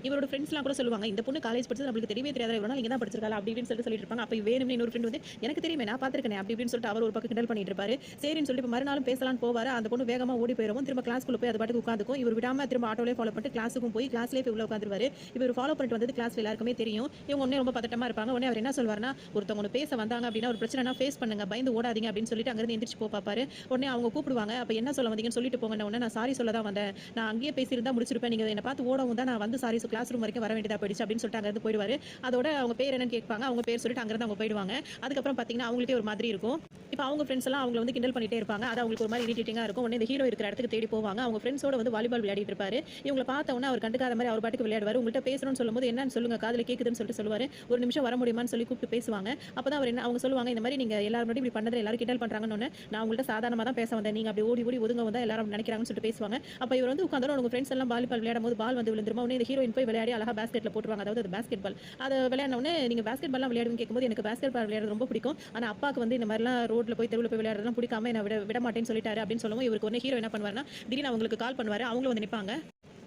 இவரோட ஃப்ரெண்ட்ஸ்லாம் கூட சொல்லுவாங்க இந்த பொண்ணு காலேஜ் படிச்சது நம்மளுக்கு தெரியவே தெரியாது, இவ்வளவு நாள் இங்க தான் படிச்சிருக்காளா அப்படி இப்படின்னு சொல்லிட்டு இருப்பாங்க. அப்ப வேணும்னு இன்னொரு ஃப்ரெண்ட் வந்து எனக்கு தெரியுமே நான் பார்த்திருக்கேன் அப்படி இப்படின்னு சொல்லிட்டு அவர் ஒரு பக்கம் கிண்டல் பண்ணிட்டு இருப்பாரு. சரின்னு சொல்லிட்டு இப்ப மறுநாளும் பேசலாம்னு போவாரு. அந்த பொண்ணு வேகமா ஓடி போயிடும். திரும்ப கிளாஸ்க்குள்ள போய் அது பாட்டுக்கு உட்காந்துக்கும். இவர் விடாம திரும்ப ஆட்டோலே ஃபாலோ பண்ணிட்டு கிளாஸுக்கும் போய் கிளாஸ்லேயே போய் உள்ள உட்காந்துருவாரு. இவர் ஃபாலோ பண்ணிட்டு வந்து கிளாஸ்ல எல்லாருக்குமே தெரியும். இவங்க ஒண்ணே ரொம்ப பதட்டமா இருப்பாங்க. உடனே அவர் என்ன சொல்வாருன்னா ஒருத்தவங்க பேச வந்தாங்க அப்படின்னா ஒரு பிரச்சனைனா ஃபேஸ் பண்ணுங்க, பயந்து ஓடாதீங்க அப்படின்னு சொல்லிட்டு அங்கிருந்து எந்திரிச்சு பாப்பாரு. உடனே அவங்க கூப்பிடுவாங்க. அப்ப என்ன சொல்ல வந்தீங்கன்னு சொல்லிட்டு போங்க. உடனே நான் சாரி சொல்ல தான் வந்தேன், நான் அங்கேயே பேசியிருந்தா முடிச்சிருப்பேன், நீங்க என்ன பார்த்து ஓடவும் தான் நான் வந்து சாரி கிளாஸ் ரூம் வரைக்கும் வர வேண்டியதா போயிடுச்சு அப்படின்னு சொல்லிட்டு அங்கிருந்து போயிடுவாரு. அதோட அவங்க பேர் என்னன்னு கேட்பாங்க. அவங்க பேர் சொல்லிட்டு அங்கிருந்து அவங்க போயிடுவாங்க. அதுக்கப்புறம் பாத்தீங்கன்னா அவங்களுக்கே ஒரு மாதிரி இருக்கும். இப்போ அவங்க ஃப்ரெண்ட்ஸ் எல்லாம் அவங்களை வந்து கிண்டல் பண்ணிட்டே இருப்பாங்க. அது அவங்களுக்கு ஒரு மாதிரி இரிட்டேட்டிங்கா இருக்கும். உடனே இந்த ஹீரோ இருக்கிற இடத்துக்கு தேடி போவாங்க. அவங்க ஃப்ரெண்ட்ஸோட வந்து வாலிபால் விளையாடிட்டு இருப்பாரு. இவங்களை பார்த்த உடனே அவர் கண்டுக்காத மாதிரி அவர் பாட்டுக்கு விளையாடுவார். உங்கள்கிட்ட பேசணும்னு சொல்லும்போது என்னன்னு சொல்லுங்க, காதுல கேக்குதுன்னு சொல்லிட்டு சொல்லுவாரு. ஒரு நிமிஷம் வர முடியுமான்னு சொல்லி கூப்பிட்டு பேசுவாங்க. அப்பதான் அவர் என்ன அவங்க சொல்லுவாங்க இந்த மாதிரி நீங்க எல்லாரும் முன்னாடி இப்படி பண்ணதுல எல்லாரும் கிண்டல் பண்றாங்கன்னு. நான் உங்கள்கிட்ட சாதாரணமா தான் பேச வந்தேன், நீங்க அப்படி ஓடி ஒதுங்க வந்தா எல்லாரும் நினைக்கிறாங்கன்னு சொல்லிட்டு பேசுவாங்க. அப்ப இவர் வந்து உட்கார்ந்து உங்க ஃப்ரெண்ட்ஸ் எல்லாம் வாலிபால் விளையாடும் போது பால் வந்து விழுந்துருமா. உடனே இந்த ஹீரோயின் போய் விளையாடி அழகா பாஸ்கெட்ல போட்டுருவாங்க. அதாவது அது பாஸ்கெட் பால். அதை விளையாடின உடனே நீங்க பாஸ்கெட் பால்லாம் விளையாடுன்னு கேட்கும்போது எனக்கு பாஸ்கெட் பால் விளையாடுறது ரொம்ப பிடிக்கும். ஆனா அப்பாக்கு வந்து இந்த மாதிரிலாம் ரோட்ல போய் தெருவில் போய் விளையாடுறதுலாம் பிடிக்காம என்ன விட மாட்டேன்னு சொல்லிட்டாரு அப்படின்னு சொல்லுவோம். இவருக்கு உடனே ஹீரோ என்ன பண்ணுவாருன்னா திடீர்னு அவங்களுக்கு கால் பண்ணுவாரு. அவங்களும் வந்து நிற்பாங்க.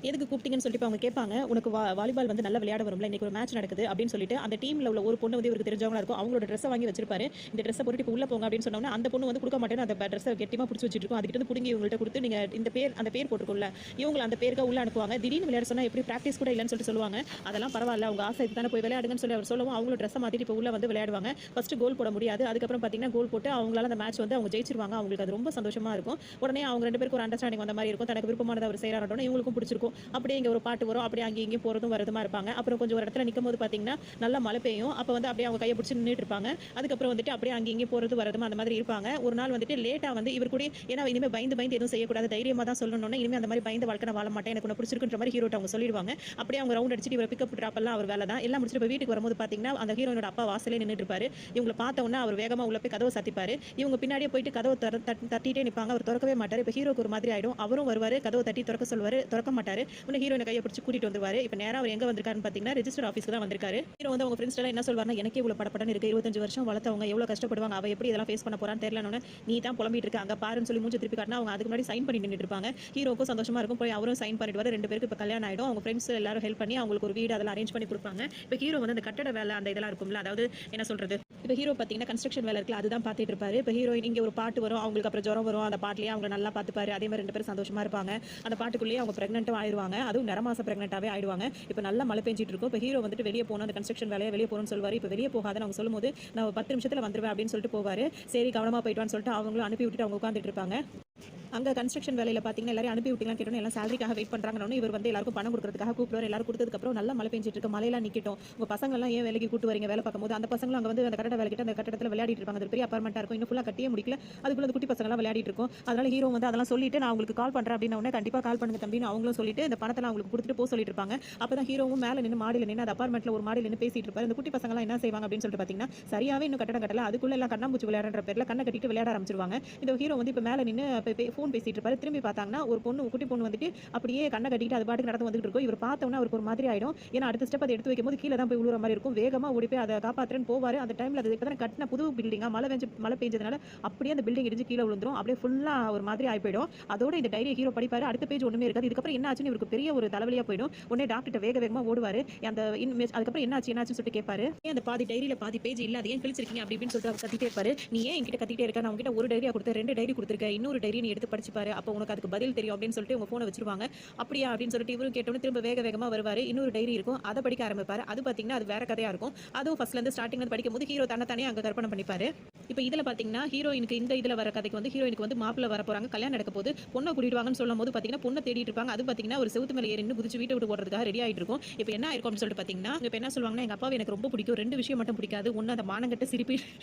எதுக்கு கூப்பிட்டீங்கன்னு சொல்லிட்டு அவங்க கேட்பாங்க. உனக்கு வாலிபால் வந்து நல்லா விளையாட வரும்ல, இன்னைக்கு ஒரு மேட்ச் நடக்குது அப்படின்னு சொல்லிட்டு அந்த டீம்ல உள்ள ஒரு பொண்ணு வந்து இவருக்கு தெரிஞ்சவங்களா இருக்கும். அவங்களோட ட்ரெஸ்ஸை வாங்கி வச்சிருப்பாரு. இந்த ட்ரெஸ்ஸை போட்டு இப்போ உள்ள போங்க அப்படின்னு சொன்னோம்னா அந்த பொண்ணு வந்து கொடுக்க மாட்டேன்னு அந்த ட்ரெஸ்ஸை கெட்டிமா பிடிச்சி வச்சிட்டு இருக்கும். அதுக்கிட்ட வந்து பிடிங்கி இவங்கள்ட்ட கொடுத்து நீங்க இந்த பேர் அந்த பேர் போட்டுருக்கும்ல இவங்க அந்த பேருக்கு உள்ள அனுப்புவாங்க. திடீர்னு விளையாட சொன்னா எப்படி பிராக்டிஸ் கூட இல்லைன்னு சொல்லிட்டு சொல்லுவாங்க. அதெல்லாம் பரவாயில்ல அவங்க ஆசை தானே போய் விளையாடுங்கன்னு சொல்லி அவர் சொல்லவும் அவங்களோட ட்ரெஸ்ஸை மாத்திட்டு இப்போ உள்ள வந்து விளையாடுவாங்க. ஃபர்ஸ்ட் கோல் போட முடியாது. அதுக்கப்புறம் பார்த்தீங்கன்னா கோல் போட்டு அவங்களால அந்த மேட்ச் வந்து அவங்க ஜெயிச்சிருவாங்க. அவங்களுக்கு அது ரொம்ப சந்தோஷமா இருக்கும். உடனே அவங்க ரெண்டு பேருக்கு ஒரு அண்டர்ஸ்டாண்டிங் வந்த மாதிரி இருக்கும். தனக்கு விருப்பமானதை அவர் செய்யறாருன்னு இவங்களுக்கும் பிடிச்சிருக்கும். அப்படியே இங்க ஒரு பாட்டு வரும். அப்படியே அங்கே இங்கே போறதும் வரதுமா இருப்பாங்க. அப்புறம் கொஞ்சம் ஒரு இடத்துல நிற்கும் போது பார்த்தீங்கன்னா நல்லா மழை பெய்யும். அப்போ வந்து அப்படியே அவங்க கையை பிடிச்சி நின்றுட்டு இருப்பாங்க. அதுக்கப்புறம் வந்துட்டு அப்படியே அங்கே இங்கே போறது வரதுமா அந்த மாதிரி இருப்பாங்க. ஒரு நாள் வந்துட்டு லேட்டா வந்து இவர் கூட ஏன்னா இனிமே பயந்து எதுவும் செய்யக்கூடாது, தைரியமா தான் சொல்லணும்னா இனிமே அந்த மாதிரி பயந்து வாழ்க்கை நான் வாழ மாட்டேன், எனக்கு ஒன்று பிடிச்சிருக்குன்ற மாதிரி ஹீரோட்ட அவங்க சொல்லிடுவாங்க. அப்படியே அவங்க ரவுண்ட் அடிச்சுட்டு இவர் பிக்கப் ட்ராப் எல்லாம் அவர் வேலை தான். எல்லாம் முடிச்சுட்டு இப்போ வீட்டுக்கு வரும்போது பார்த்தீங்கன்னா அந்த ஹீரோனோட அப்பா வாசலே நின்றுட்டு இருப்பாரு. இவங்களை பார்த்த உடனே அவர் வேகமா உள்ள போய் கதவை சாத்திப்பாரு. இவங்க பின்னாடியே போயிட்டு கதவை தட்டிட்டே நிற்பாங்க. அவர் திறக்கவே மாட்டாரு. இப்போ ஹீரோக்கு ஒரு மாதிரி ஆயிடும். அவரும் வருவாரு, கதவை தட்டி திறக்க சொல்வாரு, திறக்க மாட்டாரு. உடனே ஹீரோனை கையை பிடிச்சி கூட்டிட்டு வந்துருவாரு. இப்போ நேரா அவர் எங்க வந்திருக்காருன்னு பார்த்தீங்கன்னா ரெஜிஸ்டர் ஆஃபீஸ்க்கு தான் வந்திருக்காரு. ஹீரோ வந்து அவங்க ஃப்ரெண்ட்ஸ் எல்லாம் என்ன சொல்வாருன்னா எனக்கே இவ்வளவு படப்படன்னு இருக்கு, 25 வருஷம் வளர்த்தவங்க எவ்வளவு கஷ்டப்படுவாங்க, அவ எப்படி இதெல்லாம் ஃபேஸ் பண்ண போறான்னு தெரியலன்னு நீ தான் புலம்பிட்டு இருக்க, அங்க பாருன்னு சொல்லி மூஞ்சி திருப்பி காட்டினா அவங்க அதுக்கு முன்னாடி சைன் பண்ணி நின்றுட்டு இருப்பாங்க. ஹீரோக்கும் சந்தோஷமா இருக்கும். போய் அவரும் சைன் பண்ணிட்டு வர ரெண்டு பேருக்கு இப்போ கல்யாணம் ஆயிடும். அவங்க ஃப்ரெண்ட்ஸ் எல்லாரும் ஹெல்ப் பண்ணி அவங்களுக்கு ஒரு வீடு அதெல்லாம் அரேஞ்ச் பண்ணி கொடுப்பாங்க. இப்போ ஹீரோ வந்து அந்த கட்டட வேலை அந்த இதெல்லாம் இருக்கும்ல, அதாவது என்ன சொல்றது, இப்போ ஹீரோ பார்த்தீங்கன்னா கன்ஸ்ட்ரக்ஷன் வேலை இருக்குல்ல அதுதான் பார்த்துட்டு இருப்பாரு. இப்போ ஹீரோயின் இங்கே ஒரு பாட்டு வரும், அவங்களுக்கு அப்புறம் ஜுரம் வரும், அந்த பாட்டிலேயே அவங்க நல்லா பார்த்துப்பாரு. அதே மாதிரி ரெண்டு பேரும் சந்தோஷமா இருப்பாங்க. அந்த பாட்டுக்குள்ளேயே அவங்க பிரெக்னென்ட்டும் ஆயிடுவாங்க. அதுவும் நிறமாச பிரெக்னென்ட்டாவே ஆயிடுவாங்க. இப்போ நல்லா மழை பெஞ்சிட்டு இருக்கும். இப்போ ஹீரோ வந்துட்டு வெளியே போகணும், அந்த கன்ஸ்ட்ரக்ஷன் வேலையை வெளியே போகணும்னு சொல்வாரு. இப்போ வெளியே போகாதுன்னு அவங்க சொல்லும்போது நான் 10 நிமிஷத்தில் வந்துருவேன் அப்படின்னு சொல்லிட்டு போவாரு. சரி கவனமா போயிட்டுவான்னு சொல்லிட்டு அவங்களும் அனுப்பி விட்டுட்டு அவங்க உட்காந்துட்டு இருப்பாங்க. அங்கே கன்ஸ்ட்ரக்ஷன் வேலையில் பார்த்தீங்கன்னா எல்லாரும் அனுப்பி விட்டீங்கன்னு கேட்டோம், எல்லாம் சேலரிக்காக வெயிட் பண்ணுறாங்கன்னு இவர் வந்து எல்லாருக்கும் பணம் கொடுக்கறதுக்காக கூப்பிடுவார். எல்லாரும் கொடுத்ததுக்கப்புறம் நல்லா மழை பெஞ்சிட்டு இருக்க, மழையெல்லாம் நிற்கட்டும், உங்கள் பசங்கள்லாம் ஏன் வேலைக்கு கூட்டு வரீங்க வேலை பார்க்கும்போது அந்த பசங்களும் அங்கே வந்து அந்த கட்டட வேலைக்கிட்ட அந்த கட்டடத்தில் விளையாடிட்டு இருப்பாங்க. அது பெரிய அப்பார்ட்மெண்ட்டாக இருக்கும், இன்னும் ஃபுல்லாக கட்டியே முடிக்கல, அதுக்குள்ள அந்த குட்டி பசங்களாம் விளையாடிட்டு இருக்கும். அதனால ஹீரோ வந்து அதெல்லாம் சொல்லிட்டு நான் உங்களுக்கு கால் பண்ணுறேன் அப்படின்னு உடனே கண்டிப்பாக கால் பண்ணுங்க தம்பின்னு அவங்களும் சொல்லிட்டு இந்த பணத்தெல்லாம் அவங்களுக்கு கொடுத்துட்டு போக சொல்லிட்டு இருப்பாங்க. அப்போ தான் ஹீரோவும் மேலே நின்று மாடியில் நின்று அந்த அப்பார்ட்மெண்ட்டில் ஒரு மாடியில் நின்று பேசிட்டு இருப்பாரு. இந்த குட்டி பசங்களாம் என்ன செய்வாங்க அப்படின்னு சொல்லிட்டு பார்த்தீங்கன்னா சரியாவே இன்னும் கட்டடம் கட்டல, அதுக்குள்ள எல்லாம் கண்ணாம்பூச்சி விளையாடுற பேரில் கண்ணை கட்டிட்டு விளையாட ஆரம்பிச்சிருவாங்க. இந்த ஹீரோ வந்து இப்போ மேலே நின்று ஃபோன் பேசிட்டு இருப்பாரு. திரும்பி பார்த்தாங்கன்னா ஒரு பொண்ணு குட்டி பொண்ணு வந்துட்டு அப்படியே கண்ணை கட்டிட்டு அது பாட்டுக்கு நடந்து வந்துட்டு இருக்கும். இவர் பார்த்தோன்னா அவருக்கு ஒரு மாதிரி ஆயிடும். ஏன்னா அடுத்த ஸ்டெப் அதை எடுத்து வைக்கும்போது கீழே தான் போய் விழுற மாதிரி இருக்கும். வேகமா ஓடி போய் அதை காப்பாத்துறேன்னு போவாரு. அந்த டைம்ல அது இப்பதான் கட்டின புது பில்டிங்கா மழை பெஞ்சதுனால அப்படியே அந்த பில்டிங் இடிஞ்சு கீழே விழுந்துரும். அப்படியே ஃபுல்லா ஒரு மாதிரி ஆகி போயிடும். அதோட இந்த டைரி ஹீரோ படிப்பாரு. அடுத்த பேஜ் ஒண்ணுமே இருக்காது. இதுக்கப்புறம் என்ன ஆச்சுன்னு இவருக்கு பெரிய ஒரு தலைவலியா போயிடும். உடனே டாக்டர் வேகமா ஓடுவாரு. அந்த அதுக்கப்புறம் என்னாச்சுன்னு சொல்லிட்டு கேட்பாரு. ஏன் அந்த பாதி டைரியில பாதி பேஜ் இல்ல, அது ஏன் கிழிச்சிருக்கீங்க அப்படி இப்படின்னு சொல்லிட்டு அவர் கத்திட்டே இருப்பாரு. நீ ஏன் என்கிட்ட கத்திட்டே இருக்க, நான் உங்ககிட்ட ஒரு டைரியா கொடுத்தேன், 2 டைரி கொடுத்துருக்க, இன்னொரு டைரி நீ எடுத்து படிச்சுப்பாரு, அப்போ உனக்கு அதுக்கு பதில் தெரியும் அப்படின்னு சொல்லிட்டு உங்க ஃபோனை வச்சிருவாங்க. அப்படியா அப்படின்னு சொல்லிட்டு இவரும் கேட்டோன்னே திரும்ப வேக வேகமா வருவாரு. இன்னொரு டைரி இருக்கும். அத படிக்க ஆரம்பிப்பாரு. அது பார்த்தீங்கன்னா, அது வேற கதையா இருக்கும். அதுவும் ஃபர்ஸ்ட்லேருந்து ஸ்டார்டிங்லேருந்து படிக்கும்போது ஹீரோ தன்னைத்தானே அங்க கற்பனை பண்ணிப்பாரு. இப்ப இதுல பார்த்தீங்கன்னா, ஹீரோயினுக்கு இந்த இதுல வர கதைக்கு வந்து ஹீரோயினுக்கு வந்து மாப்பிள்ளை வரப்போறாங்க. கல்யாணம் நடக்க போது. பொண்ண கூட்டிட்டு வாங்கன்னு சொல்லும்போது பார்த்தீங்கன்னா, பொண்ண தேடிட்டு இருப்பாங்க. அது பார்த்தீங்கன்னா, ஒரு செவுத்து மேல ஏறி நின்னு குதிச்சு வீட்ட விட்டு ஓடுறதுக்காக ரெடி ஆயிட்டு இருக்கும். இப்ப என்ன ஆயிருக்கும் அப்படின்னு சொல்லிட்டு பார்த்தீங்கன்னா, இப்ப என்ன சொல்லுவாங்கன்னா, எங்க அப்பாவ எனக்கு ரொம்ப பிடிக்கும். 2 விஷயம் மட்டும் பிடிக்காது. ஒண்ணு அந்த மானங்கெட்ட சிரிப்பு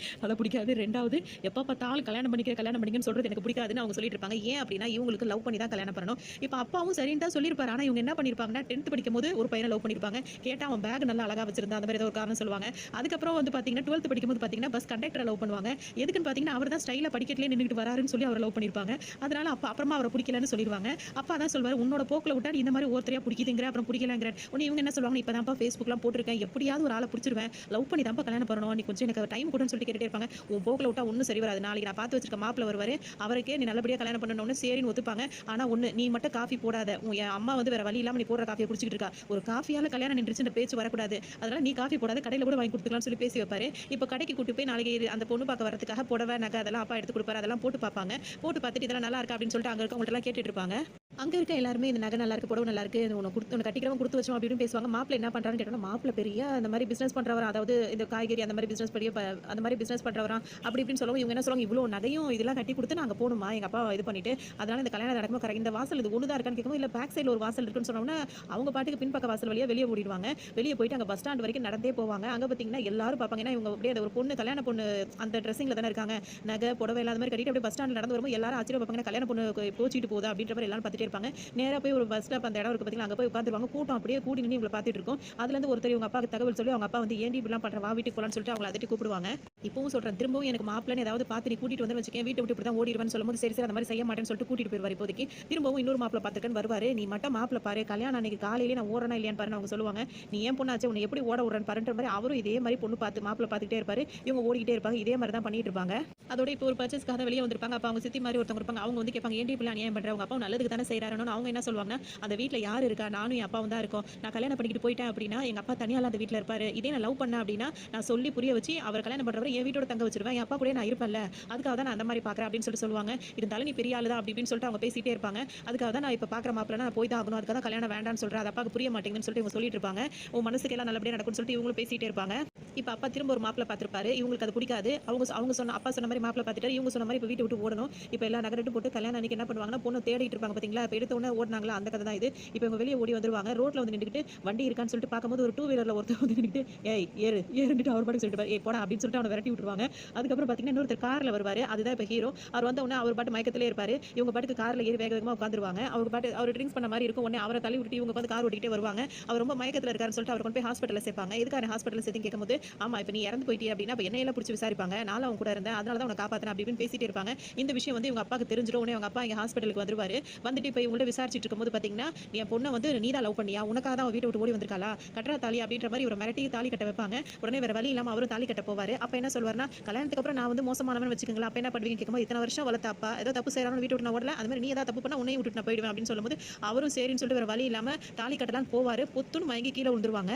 அது பிடிக்காது. 2வது எப்ப பார்த்தாலும் கல்யாணம் பண்ணிக்கன்னு சொல்றது எனக்கு பிடிக்காதுன்னு அவங்க சொல்லிட்டு இருப்பாங்க. ஏன் அப்படின்னா, இவங்களுக்கு லவ் பண்ணி தான் கல்யாணம் பண்ணணும். இப்ப அப்பாவும் சரின்னு தான் சொல்லியிருப்பாரு. ஆனா இவங்க என்ன பண்ணிருப்பாங்கன்னா, 10th படிக்கும்போது ஒரு பையன லவ் பண்ணிருப்பாங்க. கேட்டா அவன் பேக் நல்லா அழகா வச்சிருந்தான். அந்த மாதிரி ஏதோ ஒரு காரணம் சொல்லுவாங்க. அதுக்கப்புறம் வந்து பார்த்தீங்கன்னா, 12th படிக்கும்போது பார்த்தீங்கன்னா, பஸ் கண்டக்டர லவ் பண்ணுவாங்க. எதுக்குன்னு பார்த்தீங்கன்னா, அவர் தான் ஸ்டைலா படிக்கட்டிலே நின்னுட்டு வராருன்னு சொல்லி அவர லவ் பண்ணிருப்பாங்க. அதனால அப்புறமா அவர பிடிக்கலன்னு சொல்லிருவாங்க. அப்பா தான் சொல்வாரு, உன்னோட போக்குல விட்டா நீ இந்த மாதிரி ஒருத்தரையா பிடிக்குதுங்கிற, அப்புறம் பிடிக்கலங்கிற. உடனே இவங்க என்ன சொல்லுவாங்க, இப்பதான்ப்பா Facebookலாம் போட்டுருக்கேன். எப்படியாவது ஒரு ஆள பிடிச்சிருவேன். லவ் பண்ணி தான்ப்பா கல்யாணம் பண்ணணும். நீ கொஞ்சம் எனக்கு டைம் குடுன்னு சொல்லிட்டு கேட்டுட்டே இருப்பாங்க. உன் போக்குல விட்டா ஒண்ணும் சரி வராது. நாளைக்கு நான் பார்த்து வச்சிருக்க மாப்பிள்ளை வருவாரு. அவருக்கே நீ நல்லபடியா கல்யாணம் பண்ணணும்னு சரின்னு ஒத்துப்பாங்க. ஆனா ஒண்ணு, நீ மட்டும் காஃபி போடாத. என் அம்மா வந்து வேற வழி இல்லாம நீ போடுற காஃபிய குடிச்சிட்டு இருக்கா. ஒரு காஃபியால கல்யாணம் நின்றுச்சுன்ற பேச்சு வரக்கூடாது. அதனால நீ காஃபி போடாத. கடையில கூட வாங்கி குடுத்துக்கலாம்னு சொல்லி பேசி வைப்பாரு. இப்ப கடைக்கு கூட்டி போய் நாளைக்கு அந்த பொண்ணு பார்க்க வரதுக்காக புடவை, நகை அதெல்லாம் அப்பா எடுத்து குடுப்பாரு. அதெல்லாம் போட்டு பார்ப்பாங்க. போட்டு பார்த்துட்டு இதெல்லாம் நல்லா இருக்கா அப்படின்னு சொல்லிட்டு அங்க இருக்கவங்கள்ட்ட எல்லாம் கேட்டுட்டு இருப்பாங்க. அங்க இருக்க எல்லாருமே இந்த நகை நல்லா இருக்கு, புடவை நல்லா இருக்கு, இது உனக்கு கட்டிக்கிறவன் குடுத்து வச்சோம் அப்படின்னு பேசுவாங்க. மாப்பிள்ளை என்ன பண்றாருன்னு கேட்டோம்னா, மாப்பிள்ளை பெரிய அந்த மாதிரி பிசினஸ் பண்றவரா, அதாவது இந்த காய்கறி அந்த மாதிரி பிசினஸ் பெரிய அந்த மாதிரி பிசினஸ் பண்றவரா அப்படி இப்படின்னு சொல்லவும் இவங்க என்ன சொல்லுவாங்க, இவ்வளோ நகையும் இதெல்லாம் கட்டி கொடுத்து நாங்க போகணுமா எங்க அப்பா இது பண்ணிட்டு, அதனால இந்த கல்யாணம் நடக்கும்போது கரெக்ட் இந்த வாசல் இது ஒண்ணுதான் இருக்கான்னு கேட்கும். இல்ல பேக் சைடுல ஒரு வாசல் இருக்குன்னு சொன்னோம்னா அவங்க பாட்டுக்கு பின்பக்க வாசல் வழியா வெளியே ஓடிடுவாங்க. வெளியே போயிட்டு அங்க பஸ் ஸ்டாண்ட் வரைக்கும் நடந்தே போவாங்க. அங்க பாத்தீங்கன்னா எல்லாரும் பார்ப்பாங்க. ஏன்னா இவங்க அப்படியே ஒரு பொண்ணு கல்யாண பொண்ணு அந்த ட்ரெஸ்ஸிங்ல தானே இருக்காங்க. நகை புடவை எல்லாம் அந்த மாதிரி கட்டிட்டு அப்படியே பஸ் ஸ்டாண்ட் நடந்து வரும்போது எல்லாரும் ஆச்சரியம் பார்ப்பாங்க. கல்யாண பொண்ணு போச்சிட்டு போகுதா அப்படின்ற மாதிரி எல்லாரும் பார்த்துட்டே இருப்பாங்க. நேரா போய் ஒரு பஸ் ஸ்டாப் அந்த இடம் இருக்கு பாத்தீங்களா, அங்க போய் உட்கார்ந்துருவாங்க. கூட்டம் அப்படியே கூடி நின்னு இவங்கள பார்த்துட்டு இருக்கும். அதுல இருந்து ஒருத்தர் இவங்க அப்பாக்கு தகவல் சொல்லி அவங்க அப்பா வந்து ஏன்டி இப்படிலாம் பண்ற, வா வீட்டுக்கு போலான்னு சொல்லிட்டு அவங்கள அதட்டி கூப்பிடுவாங்க. இப்பவும் சொல்றேன், திரும்பவும் எனக்கு மாப்பிள்ளைன்னு ஏதாவது பார்த்து நீ கூட்டிட்டு வந்து வச்சுக்கேன், வீட்டை விட்டு இப்படி தான் ஓடிடுவேன்னு சொல்லும்போது சரி சரி அந்த மாதிரி செய்ய மாட்டேன்னு சொல்லிட்டு கூட்டிட்டு போயிருவாரு. இப்போதைக்கு திரும்பவும் இன்னொரு மாப்பிள்ளை பார்த்துருக்கேன்னு வருவாரு. நீ மட்டும் மாப்பிள்ளை பாரு, கல்யாணம் அன்னைக்கு காலையிலேயே நான் ஓடுறேனா இல்லையான்னு பாருன்னு அவங்க சொல்லுவாங்க. நீ ஏன் பொண்ணாச்சு, உன்னை எப்படி ஓட விடுறேன்னு பாருன்ற மாதிரி அவரும் இதே மாதிரி பொண்ணு பார்த்து மாப்பிள்ளை பார்த்துக்கிட்டே இருப்பாரு. இவங்க ஓடிக்கிட்டே இருப்பாங்க. இதே மாதிரி தான் பண்ணிட்டு இருப்பாங்க. அதோட இப்போ ஒரு பர்ச்சேஸ்க்காக வெளியே வந்திருப்பாங்க. அப்ப அவங்க சித்தி மாதிரி ஒருத்தவங்க இருப்பாங்க. அவங்க வந்து கேட்பாங்க, ஏன்டி இப்படி அநியாயம் பண்ற, உங்க அப்பா நல்லதுக்கு தானே செய்யறாருன்னு. அவங்க என்ன சொல்லுவாங்கன்னா, அந்த வீட்ல யார் இருக்கா, நானும் என் அப்பாவும் தான் இருக்கோம். நான் கல்யாணம் பண்ணிக்கிட்டு போயிட்டேன் அப்படின்னா எங்க அப்பா தனியால அந்த வீட்ல இருப்பாரு. இதே நான் லவ் பண்ணேன் அப்படின்னா நான் சொல்லி புரிய வச்சு அவர் கல்யாணம் பண்றவரை என் வீட்டோட தங்க வச்சிருவேன். என் அப்பா கூட நான் இருப்பேன்ல, அதுக்காக தான் நான் அந்த மாதிரி பாக்குறேன் அப்படின்னு சொல்லுவாங்க. இருந்தாலும் நீ பெரிய ஆளு தான் அப்படி இப்படின்னு சொல்லிட்டு அவங்க பேசிட்டே இருப்பாங்க. அதுக்காக தான் நான் இப்ப பாக்குற மாப்பிள்ளை நான் போய் தான் ஆகணும், அதுக்காக தான் கல்யாணம் வேண்டாம்னு சொல்றேன், அது அப்பாவுக்கு புரிய மாட்டேங்குதுன்னு சொல்லிட்டு இவங்க சொல்லிட்டு இருப்பாங்க. உன் மனசுக்கு எல்லாம் நல்லபடியா நடக்கும்னு சொல்லிட்டு இவங்களும் பேசிட்டே இருப்பாங்க. இப்ப அப்பா திரும்ப ஒரு மாப்பிள்ளை பார்த்திருப்பாரு. இவங்களுக்கு அது பிடிக்காது. அவங்க சொன்ன அப்பா சொன்ன மாதிரி மாப்பிள்ளை பார்த்துட்டாரு. இவங்க சொன்ன மாதிரி இப்ப வீட்டை விட்டு ஓடணும். இப்ப எல்லா நகரட்டும் போட்டு கல்யாணம் அன்னைக்கு என்ன பண்ணுவாங்கன்னா, பொண்ணு தேடிட்டு இருப்பாங்க பாத்தீங்களா, இப்ப எடுத்த உடனே ஓடுனாங்களா அந்த கதை தான் இது. இப்ப இவங்க வெளியே ஓடி வந்துருவாங்க. ரோட்ல வந்து நின்னுக்கிட்டு வண்டி இருக்கான்னு சொல்லிட்டு பார்க்கும்போது ஒரு டூ வீலர்ல ஒருத்தர் வந்து நின்னுக்கிட்டு ஏய் ஏறுன்னுட்டு அவர் பாட்டுக்கு சொல்லிட்டு ஏய் போடா அப்படின்னு சொல்லிட்டு அவனை விரட்டி விட்டுருவாங்க. அதுக்கப்புறம் பாத்தீங்கன்னா இன்னொருத்தர் கார்ல வருவாரு. அதுதான் இப்ப ஹீரோ. அவர் வந்த உடனே அவர் பாட்டு மயக்கத்திலே இருப்பாரு. இவங்க பாட்டுக்கு கார்ல ஏறி வேக வேகமா உட்காந்துருவாங்க. அவர் பாட்டு அவர் ட்ரிங்க்ஸ் பண்ண மாதிரி இருக்கும். உடனே அவரை தள்ளி விட்டு இவங்க வந்து கார் ஓட்டிட்டே வருவாங்க. அவர் ரொம்ப மயக்கத்துல இருக்காருன்னு சொல்லிட்டு அவர் கொண்டு போய் ஹாஸ்பிட்டல்ல சேர்ப்பாங்க. எதுக்காக ஹாஸ்பிட்டல்ல சேர்த்து கேட்கும்போது, ஆமா இப்ப நீ இறந்து போயிட்டே அப்படின்னா அப்ப என்னையெல்லாம் பிடிச்சி விசாரிப்பாங்க. நானும் அவங்க கூட இருந்தேன், அதனால தான் உன்னை காப்பாத்தினேன் அப்படி இப்படின்னு பேசிட்டே இருப்பாங்க. இந்த விஷயம் வந்து இவங்க அப்பாக்கு தெரிஞ்சிடும். உடனே அவங்க அப்பா இங்க ஹாஸ்பிட்டலுக்கு வந்துருவாரு. வந்துட்டு இப்ப இவங்கள்ட்ட விசாரிச்சுட்டு இருக்கும்போது பாத்தீங்கன்னா, நீ என் பொண்ணை வந்து நீ தான் லவ் பண்ணியா, உனக்காக தான் அவ வீட்டை விட்டு ஓடி வந்திருக்காளா, கட்டுறா தாலி அப்படின்ற மாதிரி ஒரு மிரட்டி தாலி கட்ட வைப்பாங்க. உடனே வேற வழி இல்லாம அவரும் தாலி கட்ட போவாரு. அப்ப என்ன சொல்வாருன்னா, கல்யாணத்துக்கு அப்புறம் நான் வந்து மோசமானவன் வச்சுக்கோங்களா, அப்ப என்ன பண்ணுவீங்க கேட்கும்போது, இத்தனை வருஷம் வளர்த்த அப்பா ஏதோ தப்பு செய்யறான்னு வீட்டு விட்டு நான் ஓடல, அது மாதிரி நீ ஏதாவது தப்பு பண்ணா உன்னையும் விட்டுட்டு நான் போயிடுவேன் அப்படின்னு சொல்லும்போது அவரும் சரின்னு சொல்லிட்டு வேற வழி இல்லாம தாலி கட்டலாம் போவாரு. பொத்துன்னு மயங்கி கீழே விழுந்துருவாங்க.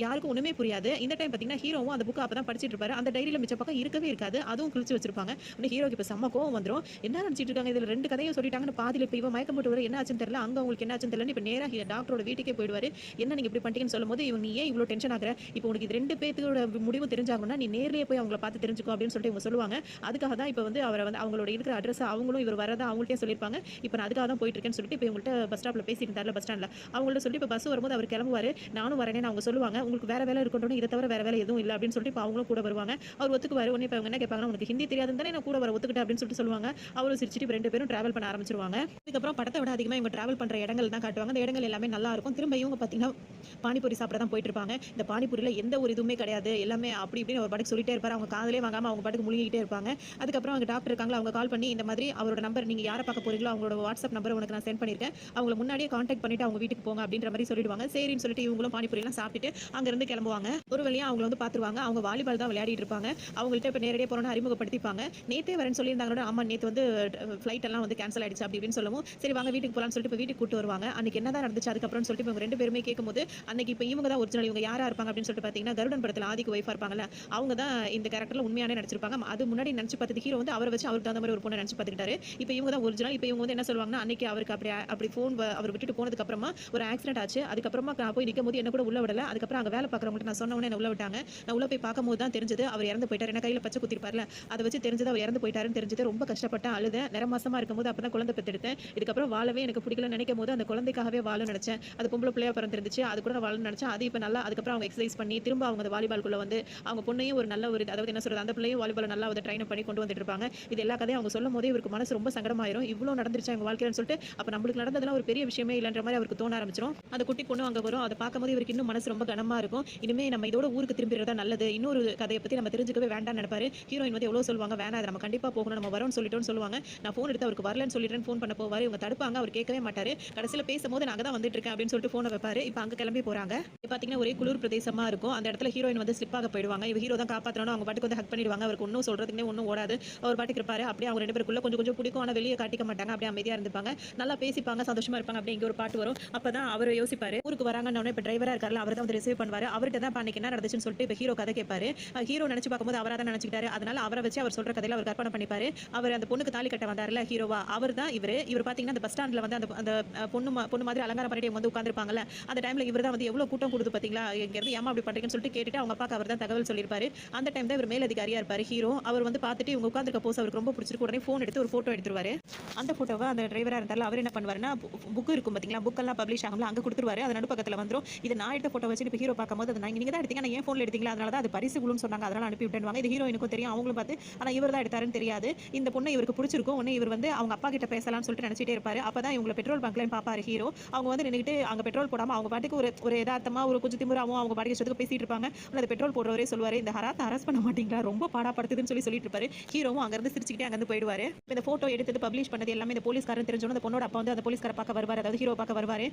யாருக்கும் ஒண்ணுமே புரியாது. இந்த டைம் பாத்தீங்கன்னா ஹீரோவும் அந்த புக் அப்பதான் படிச்சிட்டு இருப்பாரு. அந்த டைரியில மிச்ச பக்கம் இருக்கவே இருக்காது. அதுவும் கிழிச்சு வச்சிருப்பாங்க. உடனே ஹீரோக்கு இப்ப செம்ம கோவம் வந்துரும். என்ன நினைச்சிட்டு இருக்காங்க, இதுல 2 கதையும் சொல்லிட்டாங்கன்னு பாதியில இப்ப இவன் மயக்கம் போட்டு வர என்ன ஆச்சுன்னு தெரியல, அங்க உங்களுக்கு என்ன ஆச்சுன்னு தெரியல. இப்ப நேரா டாக்டரோட வீட்டுக்கே போயிடுவாரு. என்ன நீங்க இப்படி பண்ணிட்டீங்கன்னு சொல்லும்போது இவங்க நீ ஏன் இவ்வளவு டென்ஷன் ஆகுற, இப்போ உனக்கு இது 2 பேத்தோட முடிவு தெரிஞ்சாகணும்னா நீ நேர்லயே போய் அவங்கள பார்த்து தெரிஞ்சுக்கோ அப்படின்னு சொல்லிட்டு இவங்க சொல்லுவாங்க. அதுக்காக தான் இப்ப வந்து அவரை வந்து அவங்களோட இருக்கிற அட்ரஸ் அவங்களும் இவர் வரதா அவங்கள்ட்டே சொல்லியிருப்பாங்க. இப்ப நான் அதுக்காக தான் போயிட்டு இருக்கேன்னு சொல்லிட்டு இப்ப இவங்கள்ட்ட பஸ் ஸ்டாப்ல பேசிட்டு இருந்தாருல, பஸ் ஸ்டாண்ட்ல அவங்கள்ட்ட சொல்லிட்டு இப்ப பஸ் வரும்போது அவர் கிளம்புவாரு. நானும் வரேன்னு அவங்க சொல்லுவாங்க. உங்களுக்கு வேற வேலை இருக்கட்டும், இதை தவிர வேற வேலை எதுவும் இல்லை அப்படின்னு சொல்லிட்டு இப்ப அவங்களும் கூட வருவாங்க. அவர் ஒத்துக்குவாரு. உடனே இப்ப அவங்க என்ன கேட்பாங்கன்னா, உனக்கு ஹிந்தி தெரியாதுன்னு தானே நான் கூட வர ஒத்துக்கிட்டேன் அப்படின்னு சொல்லிட்டு சொல்லுவாங்க. அவரும் சிரிச்சிட்டு 2 பேரும் டிராவல் பண்ண ஆரம்பிச்சிருவாங்க. இதுக்கப்புறம் படத்தை விட அதிகமா இவங்க டிராவல் பண்ற இடங்கள் தான் காட்டுவாங்க. அந்த இடங்கள் எல்லாமே நல்லா இருக்கும். திரும்ப இவங்க பாத்தீங்கன்னா பானிபூரி சாப்பிட தான் போயிட்டு இருப்பாங்க. இந்த பானிபூரியில எந்த ஒரு இதுவுமே கிடையாது, எல்லாமே அப்படி இப்படின்னு ஒரு பாட்டுக்கு சொல்லிட்டே இருப்பாரு. அவங்க காதலே வாங்காம அவங்க பாட்டுக்கு முழுகிட்டே இருப்பாங்க. அதுக்கப்புறம் அவங்க டாக்டர் இருக்காங்களா, அவங்க கால் பண்ணி இந்த மாதிரி அவரோட நம்பர் நீங்க யாரை பார்க்க போறீங்களோ அவங்களோட வாட்ஸ்அப் நம்பர் உனக்கு நான் சென்ட் பண்ணிருக்கேன், அவங்களை முன்னாடியே கான்டாக்ட் பண்ணிட்டு அவங்க வீட்டுக்கு போங்க அப்படின்ற மாதிரி சொல்லிடுவாங்க. சரின்னு சொல்லிட்டு இவங்களும் பானிபூரி எல்லாம் சாப்பிட்டுட்டு அங்க இருந்து கிளம்புவாங்க. ஒரு வழியா அவங்க வந்து பார்த்துருவாங்க. அவங்க வாலிபால் தான் விளையாடிட்டு இருப்பாங்க. அவங்கள்ட்ட இப்ப நேரடியா போனோனே அறிமுகப்படுத்திப்பாங்க. நேத்தே வரேன்னு சொல்லியிருந்தாங்களோட, ஆமா நேத்து வந்து ஃப்ளைட் எல்லாம் வந்து கேன்சல் ஆயிடுச்சு அப்படி இப்படின்னு சொல்லவும், சரி வாங்க வீட்டுக்கு போலாம்னு சொல்லிட்டு இப்ப வீட்டுக்கு கூட்டு வருவாங்க. அன்னைக்கு என்னதான் நடந்துச்சு அதுக்கப்புறம்னு சொல்லிட்டு இவங்க 2 பேருமே கேட்கும்போது, அன்னைக்கு இப்ப இவங்க தான் ஒரிஜினல் இவங்க யாரா இருப்பாங்க அப்படின்னு சொல்லிட்டு பார்த்தீங்கன்னா, கருடன் படத்துல ஆதிக்கு ஒய்ஃபா இருப்பாங்கல்ல, அவங்க தான் இந்த கேரக்டர்ல உண்மையாவே நடிச்சிருப்பாங்க. அது முன்னாடி நடிச்சு பார்த்தது ஹீரோ வந்து அவர வச்சு அவருக்கு தகுந்த மாரி ஒரு பொண்ண நடிச்சு பார்த்துக்கிட்டாரு. இப்ப இவங்க தான் ஒரிஜினல். இப்ப இவங்க வந்து என்ன சொல்லுவாங்கன்னா, அன்னைக்கு அவருக்கு அப்படி ஃபோன் அவர் விட்டுட்டு போனதுக்கு அப்புறமா ஒரு ஆக்சிடென்ட் ஆச்சு. அதுக்கப்புறமா நான் போய் நிக்கும்போது என்ன கூட உள்ள விடல. அதுக்கப்புறம் அங்க வேலை பார்க்குறவங்கள்ட்ட நான் சொன்ன உடனே என்ன உள்ள விட்டாங்க. நான் உள்ள போய் பார்க்கும்போது தான் தெரிஞ்சது அவர் இறந்து போயிட்டாரு. ஏன்னா கையில பச்சை குத்திருப்பார்ல, அத வச்சு தெரிஞ்சது அவர் இறந்து போயிட்டாருன்னு தெரிஞ்சது. ரொம்ப கஷ்டப்பட்டேன், அழுதேன். நிற மாசமா இருக்கும்போது அப்பதான் குழந்தை பெத்தெடுத்தேன். இதுக்கப்புறம் வாழவே எனக்கு பிடிக்கலன்னு நினைக்கும்போது அந்த குழந்தைக்காகவே வாழணும்னு நினைச்சேன். அது பொம்பளை பிள்ளையா பிறந்திருந்துச்சு. அது கூட நான் வாழணும்னு நினைச்சேன். அது இப்ப நல்லா அதுக்கப்புறம் அவங்க எக்ஸர்சைஸ் பண்ணி திரும்ப அவங்க அந்த வாலிபால்குள்ள வந்து அவங்க பொண்ணையும் ஒரு நல்ல ஒரு அதாவது என்ன சொல்றது, அந்த பிள்ளையும் வாலிபால் நல்லா வந்து ட்ரெயின் பண்ணி கொண்டு வந்துட்டு இருப்பாங்க. இது எல்லா கதையும் அவங்க சொல்லும்போதே இவருக்கு மனசு ரொம்ப சங்கடமாயிரும். இவ்ளோ நடந்துருச்சா எங்க வாழ்க்கையிலன்னு சொல்லிட்டு, அப்ப நம்மளுக்கு நடந்ததெல்லாம் ஒரு பெரிய விஷயமே இல்லன்ற மாரி அவருக்கு தோண ஆரம்பிச்சிரும். அந்த குட்டி பொண்ணு அங்க வரும். அத பார்க்கும்போது இவருக்கு இன்னும் மனசு ரொம்ப கனமா இருக்கும். இனிமே நம்ம இதோட ஊருக்கு திரும்பிறது தான் நல்லது. இன்னொரு கதைய பத்தி நம்ம தெரிஞ்சுக்கவே வேண்டாம்னு நினைப்பாரு. ஹீரோயின் வந்து எவ்வளோ சொல்லுவாங்க, வேணாம் அது நம்ம கண்டிப்பா போகணும், நம்ம வரோம்னு சொல்லிட்டோம்னு சொல்லுவாங்க. நான் ஃபோன் எடுத்து அவருக்கு வரலன்னு சொல்லிடுறேன்னு ஃபோன் பண்ண போவாரு. இவங்க தடுப்பாங்க. அவர் கேட்கவே மாட்டாரு. கடைசியில பேசும்போது நான் அங்க தான் வந்துட்டு இருக்கேன் அப்படின்னு சொல்லிட்டு ஃபோன வைப்பாரு. இப்ப அங்க கிளம்பி போறாங்க. இப்ப பார்த்தீங்கன்னா ஒரே குளிர் பிரதேசமா இருக்கும். அந்த இடத்துல ஹீரோயின் வந்து ஸ்லிப் ஆக போயிடுவாங்க. இவ ஹீரோ தான் காப்பாத்தணும். அவங்க பாட்டுக்கு வந்து ஹக் பண்ணிடுவாங்க. அவருக்கு ஒண்ணும் சொல்றதுக்குன்னே ஒண்ணும் ஓடாது. அவர் பாட்டுக்கு இருப்பாரு. அப்படியே அவங்க 2 பேருக்குள்ள கொஞ்சம் கொஞ்சம் பிடிக்கும். ஆனா வெளிய காட்டிக்க மாட்டாங்க. அப்படியே அமைதியா இருந்துப்பாங்க. நல்லா பேசிப்பாங்க, சந்தோஷமா இருப்பாங்க. அப்படியே இங்க ஒரு பாட்டு வரும். அப்பதான் அவரு யோசிப்பாரு. ஊருக்கு வராங்கன்னு உடனே இப்ப டிரைவரா இருக்கார்ல, அவர் தான் வந்து ரிசீவ் பண்ணுவாரு. அவர்ட்ட தான் அன்னைக்கு என்ன நடந்துச்சுன்னு சொல்லிட்டு இப்ப ஹீரோ கதை கேட்பாரு. ஹீரோ நினைச்சு பார்க்கும்போது அவரா தான் நினைச்சுக்கிட்டாரு. அதனால அவரை வச்சு அவர் சொல்ற கதையில அவர் கற்பனை பண்ணிப்பாரு. அவர் அந்த பொண்ணுக்கு தாலி கட்ட வந்தாருல ஹீரோவா, அவர் தான் இவரு. இவர் பாத்தீங்கன்னா அந்த பஸ் ஸ்டாண்ட்ல வந்து அந்த அந்த பொண்ணு மாதிரி அலங்காரம் பண்ணிட்டு இவங்க வந்து உட்கார்ந்திருப்பாங்கல்ல, அந்த டைம்ல இவர் தான் வந்து எவ்வளவு கூட்டம் கூடுது பாத்தீங்களா, இங்க இருந்து ஏமா அப்படி பண்றீங்கன்னு சொல்லிட்டு கேட்டுட்டு அவங்க அப்பாக்கு அவர் தான் தகவல் சொல்லியிருப்பாரு. அந்த டைம் தான் இவர் மேலதிகாரியா இருப்பாரு ஹீரோ. அவர் வந்து பார்த்துட்டு இவங்க உட்கார்ந்திருக்க போஸ் அவருக்கு ரொம்ப பிடிச்சிருக்கு. உடனே ஃபோன் எடுத்து ஒரு போட்டோ எடுத்துருவாரு. அந்த போட்டோவை அந்த டிரைவரா இருந்தாலும் அவர் என்ன பண்ணுவாருன்னா, புக் இருக்கும் பாத்தீங்களா, புக் எல்லாம் பப்ளிஷ் ஆகும்ல, அங்க கொடுத்துருவாரு. அது நடு பக்கத்துல வந்துரும். இது நான் எடுத்த போட்டோ வச்சு இப்ப ஹீரோ பார்க்கும்போது அது நீங்க தான் எடுத்தீங்க, நான் ஏன் ஃபோன்ல எடுத்தீங்களா, அதனால தான் அது பரிசு குழுன்னு சொன்னாங்க, அதனால அனுப்பி விட்டேன்வாங்க. இது ஹீரோயினுக்கும் தெரியும், அவங்களும் பார்த்து ஆனா இவர் தான் எடுத்தாருன்னு தெரியாது. இந்த பொண்ணை இவருக்கு பிடிச்சிருக்கும். உடனே இவர் வந்து அவங்க அப்பா கிட்ட பேசலாம்னு சொல்லிட்டு நினைச்சிட்டே இருப்பாரு. அப்பதான் இவங்க பெட்ரோல் பங்க்ல பாப்பாரு ஹீரோ. அவங்க வந்து நின்னுட்டு அங்க பெட்ரோல் போடாம அவங்க பாட்டுக்கு ஒரு யதார்த்தமா ஒரு கொஞ்சம் திமிராவும் அவங்க பாட்டுக்கு இஷ்டத்துக்கு பேசிட்டு இருப்பாங்க. அந்த பெட்ரோல் போடுறவரே சொல்லுவாரு, இந்த ஹராத்த அரெஸ்ட் பண்ண மாட்டீங்களா, ரொம்ப பாடாப்படுத்துதுன்னு சொல்லிட்டு இருப்பாரு. ஹீரோவும் அங்க இருந்து சிரிச்சுக்கிட்டே அங்க இருந்து போயிடுவாரு. இந்த போட்டோ எடுத்தது பப்ளிஷ் பண்ணது எல்லாமே இந்த போலீஸ்காரன் தெரிஞ்சோன அந்த பொண்ணோட அப்பா வந்து அந்த போலீஸ்கார பார்க்க வருவாரு, அதாவது ஹீரோ பார்க்க வருவாரு.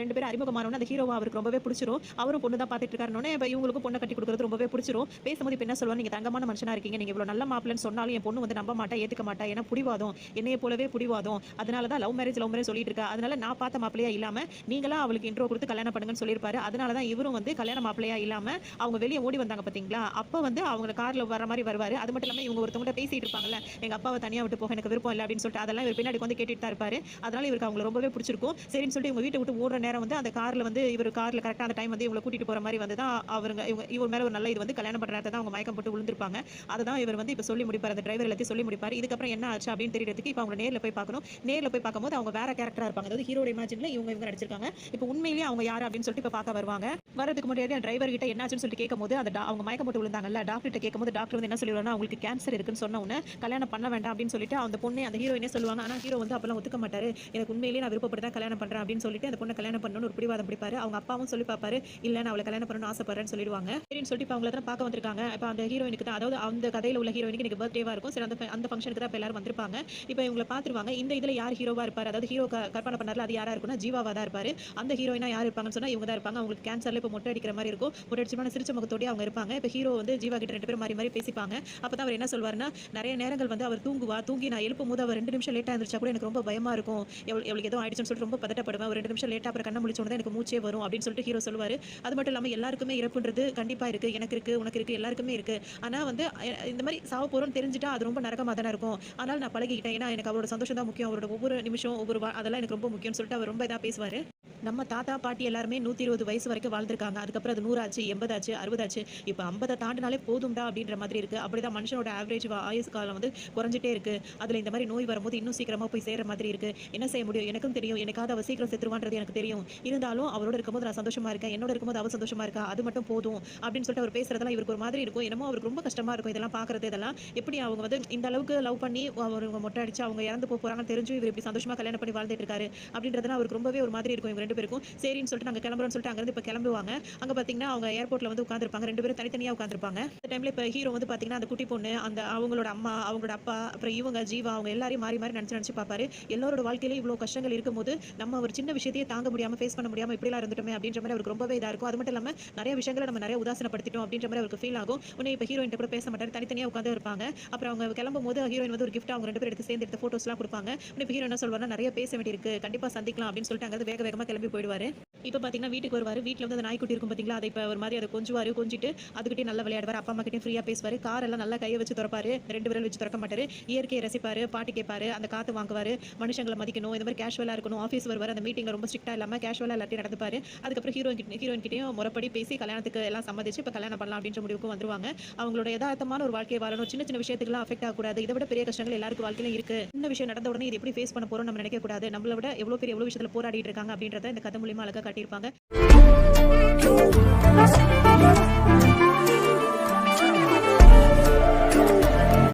2 பேரும் அறிமுகமானோன்னு அந்த ஹீரோவை அவருக்கு ரொம்பவே பிடிச்சிரும். அவரும் பொண்ணு தான் பார்த்துட்டு இருக்காருனே, இப்ப இவங்களுக்கும் பொண்ணை கட்டி கொடுக்குறது ரொம்பவே பிடிச்சிரும். பேசும்போது இப்ப என்ன சொல்லுவாங்க, நீங்க தங்கமான மனுஷனா இருக்கீங்க, நீங்க இவ்வளவு நல்ல மாப்பிள்ளைன்னு சொன்னாலும் என் பொண்ணு வந்து நம்ப மாட்டா, ஏத்துக்க மாட்டா, ஏன்னா புடிவாதம், என்னைய போலவே புடிவாதம், அதனால தான் லவ் மேரேஜ் சொல்லிட்டு இருக்கா, அதனால நான் பார்த்த மாப்பிள்ளையா இல்லாம நீங்களா அவளுக்கு இன்ட்ரோ கொடுத்து கல்யாணம் பண்ணுங்கன்னு சொல்லியிருப்பாரு. அதனால தான் இவரும் வந்து கல்யாண மாப்பிள்ளையா இல்லாம அவங்க வெளியே ஓடி வந்தாங்க பாத்தீங்களா, அப்ப வந்து அவங்க கார்ல வர மாதிரி வருவாரு. அது மட்டும் இல்லாம இவங்க ஒருத்தவங்க பேசிட்டு இருப்பாங்கல்ல, எங்க அப்பாவை தனியா விட்டு போக எனக்கு விருப்பம் இல்லை அப்படின்னு சொல்லிட்டு அதெல்லாம் இவர் பின்னாடி வந்து கேட்டுட்டு தான் இருப்பாரு. அதனால இவருக்கு அவங்க ரொம்பவே பிடிச்சிருக்கும். சரின்னு சொல்லிட்டு இவங்க வீட்டை விட்டு ஓடுற நேரம் வந்து அந்த கார்ல வந்து இவர் கார்ல கரெக்டா அந்த டைம் வந்து இவங்களை கூட்டிட்டு போற மாதிரி வந்து தான் அவங்க இவர் மேல ஒரு நல்ல இது வந்து கல்யாணம் பண்ற நேரத்தை தான் அவங்க மயக்கம் போட்டு விழுந்திருப்பாங்க. அதுதான் இவர் வந்து இப்ப சொல்லி முடிப்பாரு, அந்த டிரைவர் எல்லாத்தையும் சொல்லி முடிப்பாரு. இதுக்கப்புறம் என்ன ஆச்சு அப்படின்னு தெரியறதுக்கு இப்ப அவங்க நேர்ல போய் பார்க்கணும். நேர்ல போய் பார்க்கும்போது அவங்க வேற கேரக்டரா இருப்பாங்க, அதாவது ஹீரோட இமேஜின்ல இவங்க நடிச்சிருக்காங்க. இப்ப உண்மையிலேயே அவங்க யாரு அப்படின்னு சொல்லிட்டு இப்ப பார்க்க வருவாங்க. வரதுக்கு முன்னாடி அந்த டிரைவர் கிட்ட என்னாச்சுன்னு சொல்லிட்டு கேட்கும்போது அந்த அவங்க மயக்கம் போட்டு விழுந்தாங்கல்ல, டாக்டர் கிட்ட கேட்கும்போது டாக்டர் வந்து என்ன சொல்லிடுவாருன்னா, அவங்களுக்கு கேன்சர் இருக்குன்னு சொன்ன உடனே கல்யாணம் பண்ண வேண்டாம் அப்படின்னு சொல்லிட்டு அந்த பொண்ணு அந்த ஹீரோயினே சொல்லுவாங்க. ஆனா ஹீரோ வந்து அப்பெல்லாம் ஒத்துக்க மாட்டாரு. எனக்கு உண்மையிலேயே நான் விருப்பப்பட்டு தான் கல்யாணம் பண்றேன் அப்படின்னு சொல்லிட்டு அந்த பொண்ணை கல்யாணம் பண்ணணும்னு ஒரு பிடிவாதம் பிடிப்பாரு. அவங்க அப்பாவும் சொல்லி பார்ப்பாரு, இல்ல நான் அவளை கல்யாணம் பண்ணணும்னு ஆசைப்படுறேன்னு சொல்லிடுவாங்க. சரின்னு சொல்லிட்டு அவங்கள தான் பார்க்க வந்திருக்காங்க. இப்ப அந்த ஹீரோயினுக்கு தான், அதாவது அந்த கதையில உள்ள ஹீரோயினுக்கு இன்னைக்கு பர்த்டேவா இருக்கும். சரி அந்த ஃபங்க்ஷனுக்கு தான் எல்லாரும் வந்திருப்பாங்க. இப்போ இவங்களை பார்த்துருவாங்க. இந்த இதுல யார் ஹீரோவா இருப்பாரு, அதாவது ஹீரோ கற்பனை பண்ணார்ல, அது யாரா இருக்கும்னா ஜீவாவா தான் இருப்பாரு. அந்த ஹீரோயினா யார் இருப்பாங்கன்னு சொன்னா இவங்க தான் இருப்பாங்க. அவங்களுக்கு கேன்சர்ல இப்போ மொட்டை அடிக்கிற மாதிரி இருக்கும். மொட்டை அடிச்சமான சிரிச்ச முகத்தோட அவங்க இருப்பாங்க. இப்போ ஹீரோ வந்து ஜீவா கிட்ட 2 பேரும் மாறி மாறி பேசிப்பாங்க. அப்பதான் அவர் என்ன சொல்வாருன்னா, நிறைய நேரங்கள் வந்து அவர் தூங்கி நான் எழுப்பும் போது அவர் 2 நிமிஷம் லேட்டா இருந்துச்சா கூட எனக்கு ரொம்ப பயமா இருக்கும். எவளுக்கு ஏதோ ஆயிடுச்சுன்னு சொல்லிட்டு ரொம்ப பதட்டப்படுவேன். ஒரு 2 நிமிஷம் லேட்டா அப்புறம் கண்ண முழிச்ச உடனே எனக்கு மூச்சே வரும் அப்படின்னு சொல்லிட்டு ஹீரோ சொல்லுவாரு. அது மட்டும் இல்லாம எல்லாருக்குமே இறப்புன்றது கண்டிப்பா இருக்கு. எனக்கு இருக்கு, உனக்கு இருக்கு, எல்லாருக்குமே இருக்கு. ஆனா வந்து இந்த மாதிரி சாவ போறோம்னு தெரிஞ்சுட்டா அது ரொம்ப நரகமா தானே இருக்கும். அதனால நான் பழகிக்கிட்டேன். ஏன்னா எனக்கு அவரோட சந்தோஷம் தான் முக்கியம். அவரோட ஒவ்வொரு நிமிஷம் அதெல்லாம் எனக்கு ரொம்ப முக்கியம்னு சொல்லிட்டு அவர் ரொம்ப இதா பேசுவாரு. நம்ம தாத்தா பாட்டி எல்லாருமே 120 வயசு வரைக்கும் வாழ்ந்திருக்காங்க. அதுக்கப்புறம் அது 100 ஆச்சு, 80 ஆச்சு, 60 ஆச்சு. இப்ப 50 தாண்டினாலே போதும்டா அப்படின்ற மாதிரி இருக்கு. அப்படிதான் மனுஷனோட ஆவரேஜ் ஆயுசு காலம் வந்து குறைஞ்சிட்டே இருக்கு. அதுல இந்த மாதிரி நோய் வரும்போது இன்னும் சீக்கிரமா போய் சேர்ற மாதிரி இருக்கு. என்ன செய்ய முடியும், எனக்கும் தெரியும், எனக்காவது அவ சீக்கிரம் செத்துருவான்றது எனக்கு தெரியும். இருந்தாலும் அவரோட இருக்கும்போது நான் சந்தோஷமா இருக்கேன், என்னோட இருக்கும்போது அவ சந்தோஷமா இருக்கா, அது மட்டும் போதும் அப்படின்னு சொல்லிட்டு அவர் பேசுறதெல்லாம் இவருக்கு ஒரு மாதிரி இருக்கும். என்னமோ அவருக்கு ரொம்ப கஷ்டமா இருக்கும் இதெல்லாம் பாக்குறது. இதெல்லாம் எப்படி அவங்க வந்து இந்த அளவுக்கு லவ் பண்ணி அவங்க மொட்டை அடிச்சு அவங்க இறந்து போறாங்கன்னு தெரிஞ்சு இவர் இப்படி சந்தோஷமா கல்யாணம் பண்ணி வாழ்ந்துட்டு இருக்காரு அப்படின்றதுலாம் அவருக்கு ரொம்பவே ஒரு மாதிரி இருக்கும். இவங்க 2 பேருக்கும் சரின்னு சொல்லிட்டு நாங்க கிளம்புறோம்னு சொல்லிட்டு அங்கிருந்து இப்ப கிளம்புவாங்க. அங்க பாத்தீங்கன்னா அவங்க ஏர்போர்ட்ல வந்து உட்கார்ந்திருப்பாங்க. 2 பேரும் தனித்தனியா உட்கார்ந்திருப்பாங்க. அந்த டைம்ல இப்ப ஹீரோ வந்து பாத்தீங்கன்னா அந்த குட்டி பொண்ணு, அந்த அவங்களோட அம்மா, அவங்களோட அப்பா, அப்புறம் இவங்க ஜீவா, அவங்க எல்லாரையும் மாறி மாறி நினைச்சு பாப்பாரு. எல்லாரோட வாழ்க்கையிலயும் இவ்வளவு கஷ்டங்கள் இருக்கும்போது நம்ம ஒரு சின்ன விஷயத்தையே தாங்க முடியாம ஃபேஸ் பண்ண முடியாம இப்படி எல்லாம் இருந்துட்டோமே அப்படின்ற மாதிரி அவருக்கு ரொம்பவே இதா இருக்கும். அது மட்டும் இல்லாம நிறைய விஷயங்களை நம்ம நிறைய உதாசனப்படுத்திட்டோம் அப்படின்ற மாதிரி அவருக்கு ஃபீல் ஆகும். உடனே இப்போ ஹீரோயின் கூட பேச மாட்டாரு, தனித்தனியா உட்காந்து இருப்பாங்க. அப்புறம் அவங்க கிளம்பும்போது ஹீரோயின் வந்து ஒரு கிஃப்ட் அவங்க 2 பேரும் எடுத்து சேர்ந்து எடுத்த ஃபோட்டோஸ்லாம் கொடுப்பாங்க. உடனே இப்போ ஹீரோ என்ன சொல்வாருன்னா, நிறைய பேச வேண்டியிருக்கு, கண்டிப்பா சந்திக்கலாம் அப்படின்னு சொல்லிட்டு அங்க வேக வேகமா கிளம்பி போயிடுவாரு. இப்போ பார்த்தீங்கன்னா வீட்டுக்கு வருவாரு. வீட்ல வந்து அந்த நாய்க்குட்டி இருக்கும் பார்த்தீங்களா, அதை இப்போ ஒரு மாதிரி அதை கொஞ்சுவாரு. கொஞ்சிட்டு அதுகிட்டயே நல்லா விளையாடுவாரு. அப்பா அம்மா கிட்டயும் ஃப்ரீயா பேசுவாரு. கார் எல்லாம் நல்லா கையை வச்சு திறப்பாரு. 2 விரல் வச்சு திறக்க மாட்டாரு. இயற்கையை ரசிப்பாரு, பாட்டு கேட்பாரு, அந்த காத்து வாங்குவாரு, மனுஷங்களை மதிக்கணும், இந்த மாதிரி கேஷுவலா இருக்கணும். ஆஃபீஸ் வருவாரு, அந்த மீட்டிங்ல ரொம்ப ஸ்ட்ரிக்டா இல்லாம கேஷுவலா எல்லாத்தையும் நடந்துப்பாரு. அதுக்கப்புறம் ஹீரோயின் கிட்டயும் முறைப்படி பேசி கல்யாணத்துக்கு எல்லாம் சம்மதிச்சு இப்போ கல்யாணம் பண்ணலாம் அப்படின்ற முடிவுக்கு வந்துருவாங்க. அவங்களோட யதார்த்தமான ஒரு வாழ்க்கையை வாழணும். சின்ன சின்ன விஷயத்துக்குலாம் அஃபெக்ட் ஆகக்கூடாது. இதை விட பெரிய கஷ்டங்கள் எல்லாருக்கும் வாழ்க்கையில இருக்கு. இந்த விஷயம் நடந்த உடனே இது எப்படி ஃபேஸ் பண்ண போறோம் நம்ம நினைக்க கூடாது. நம்மள விட எவ்வளவு விஷயத்துல போராடிட்டு இருக்காங்க அப்படின்றத இந்த கதை மூலியமா அழகா காட்டியிருப்பாங்க.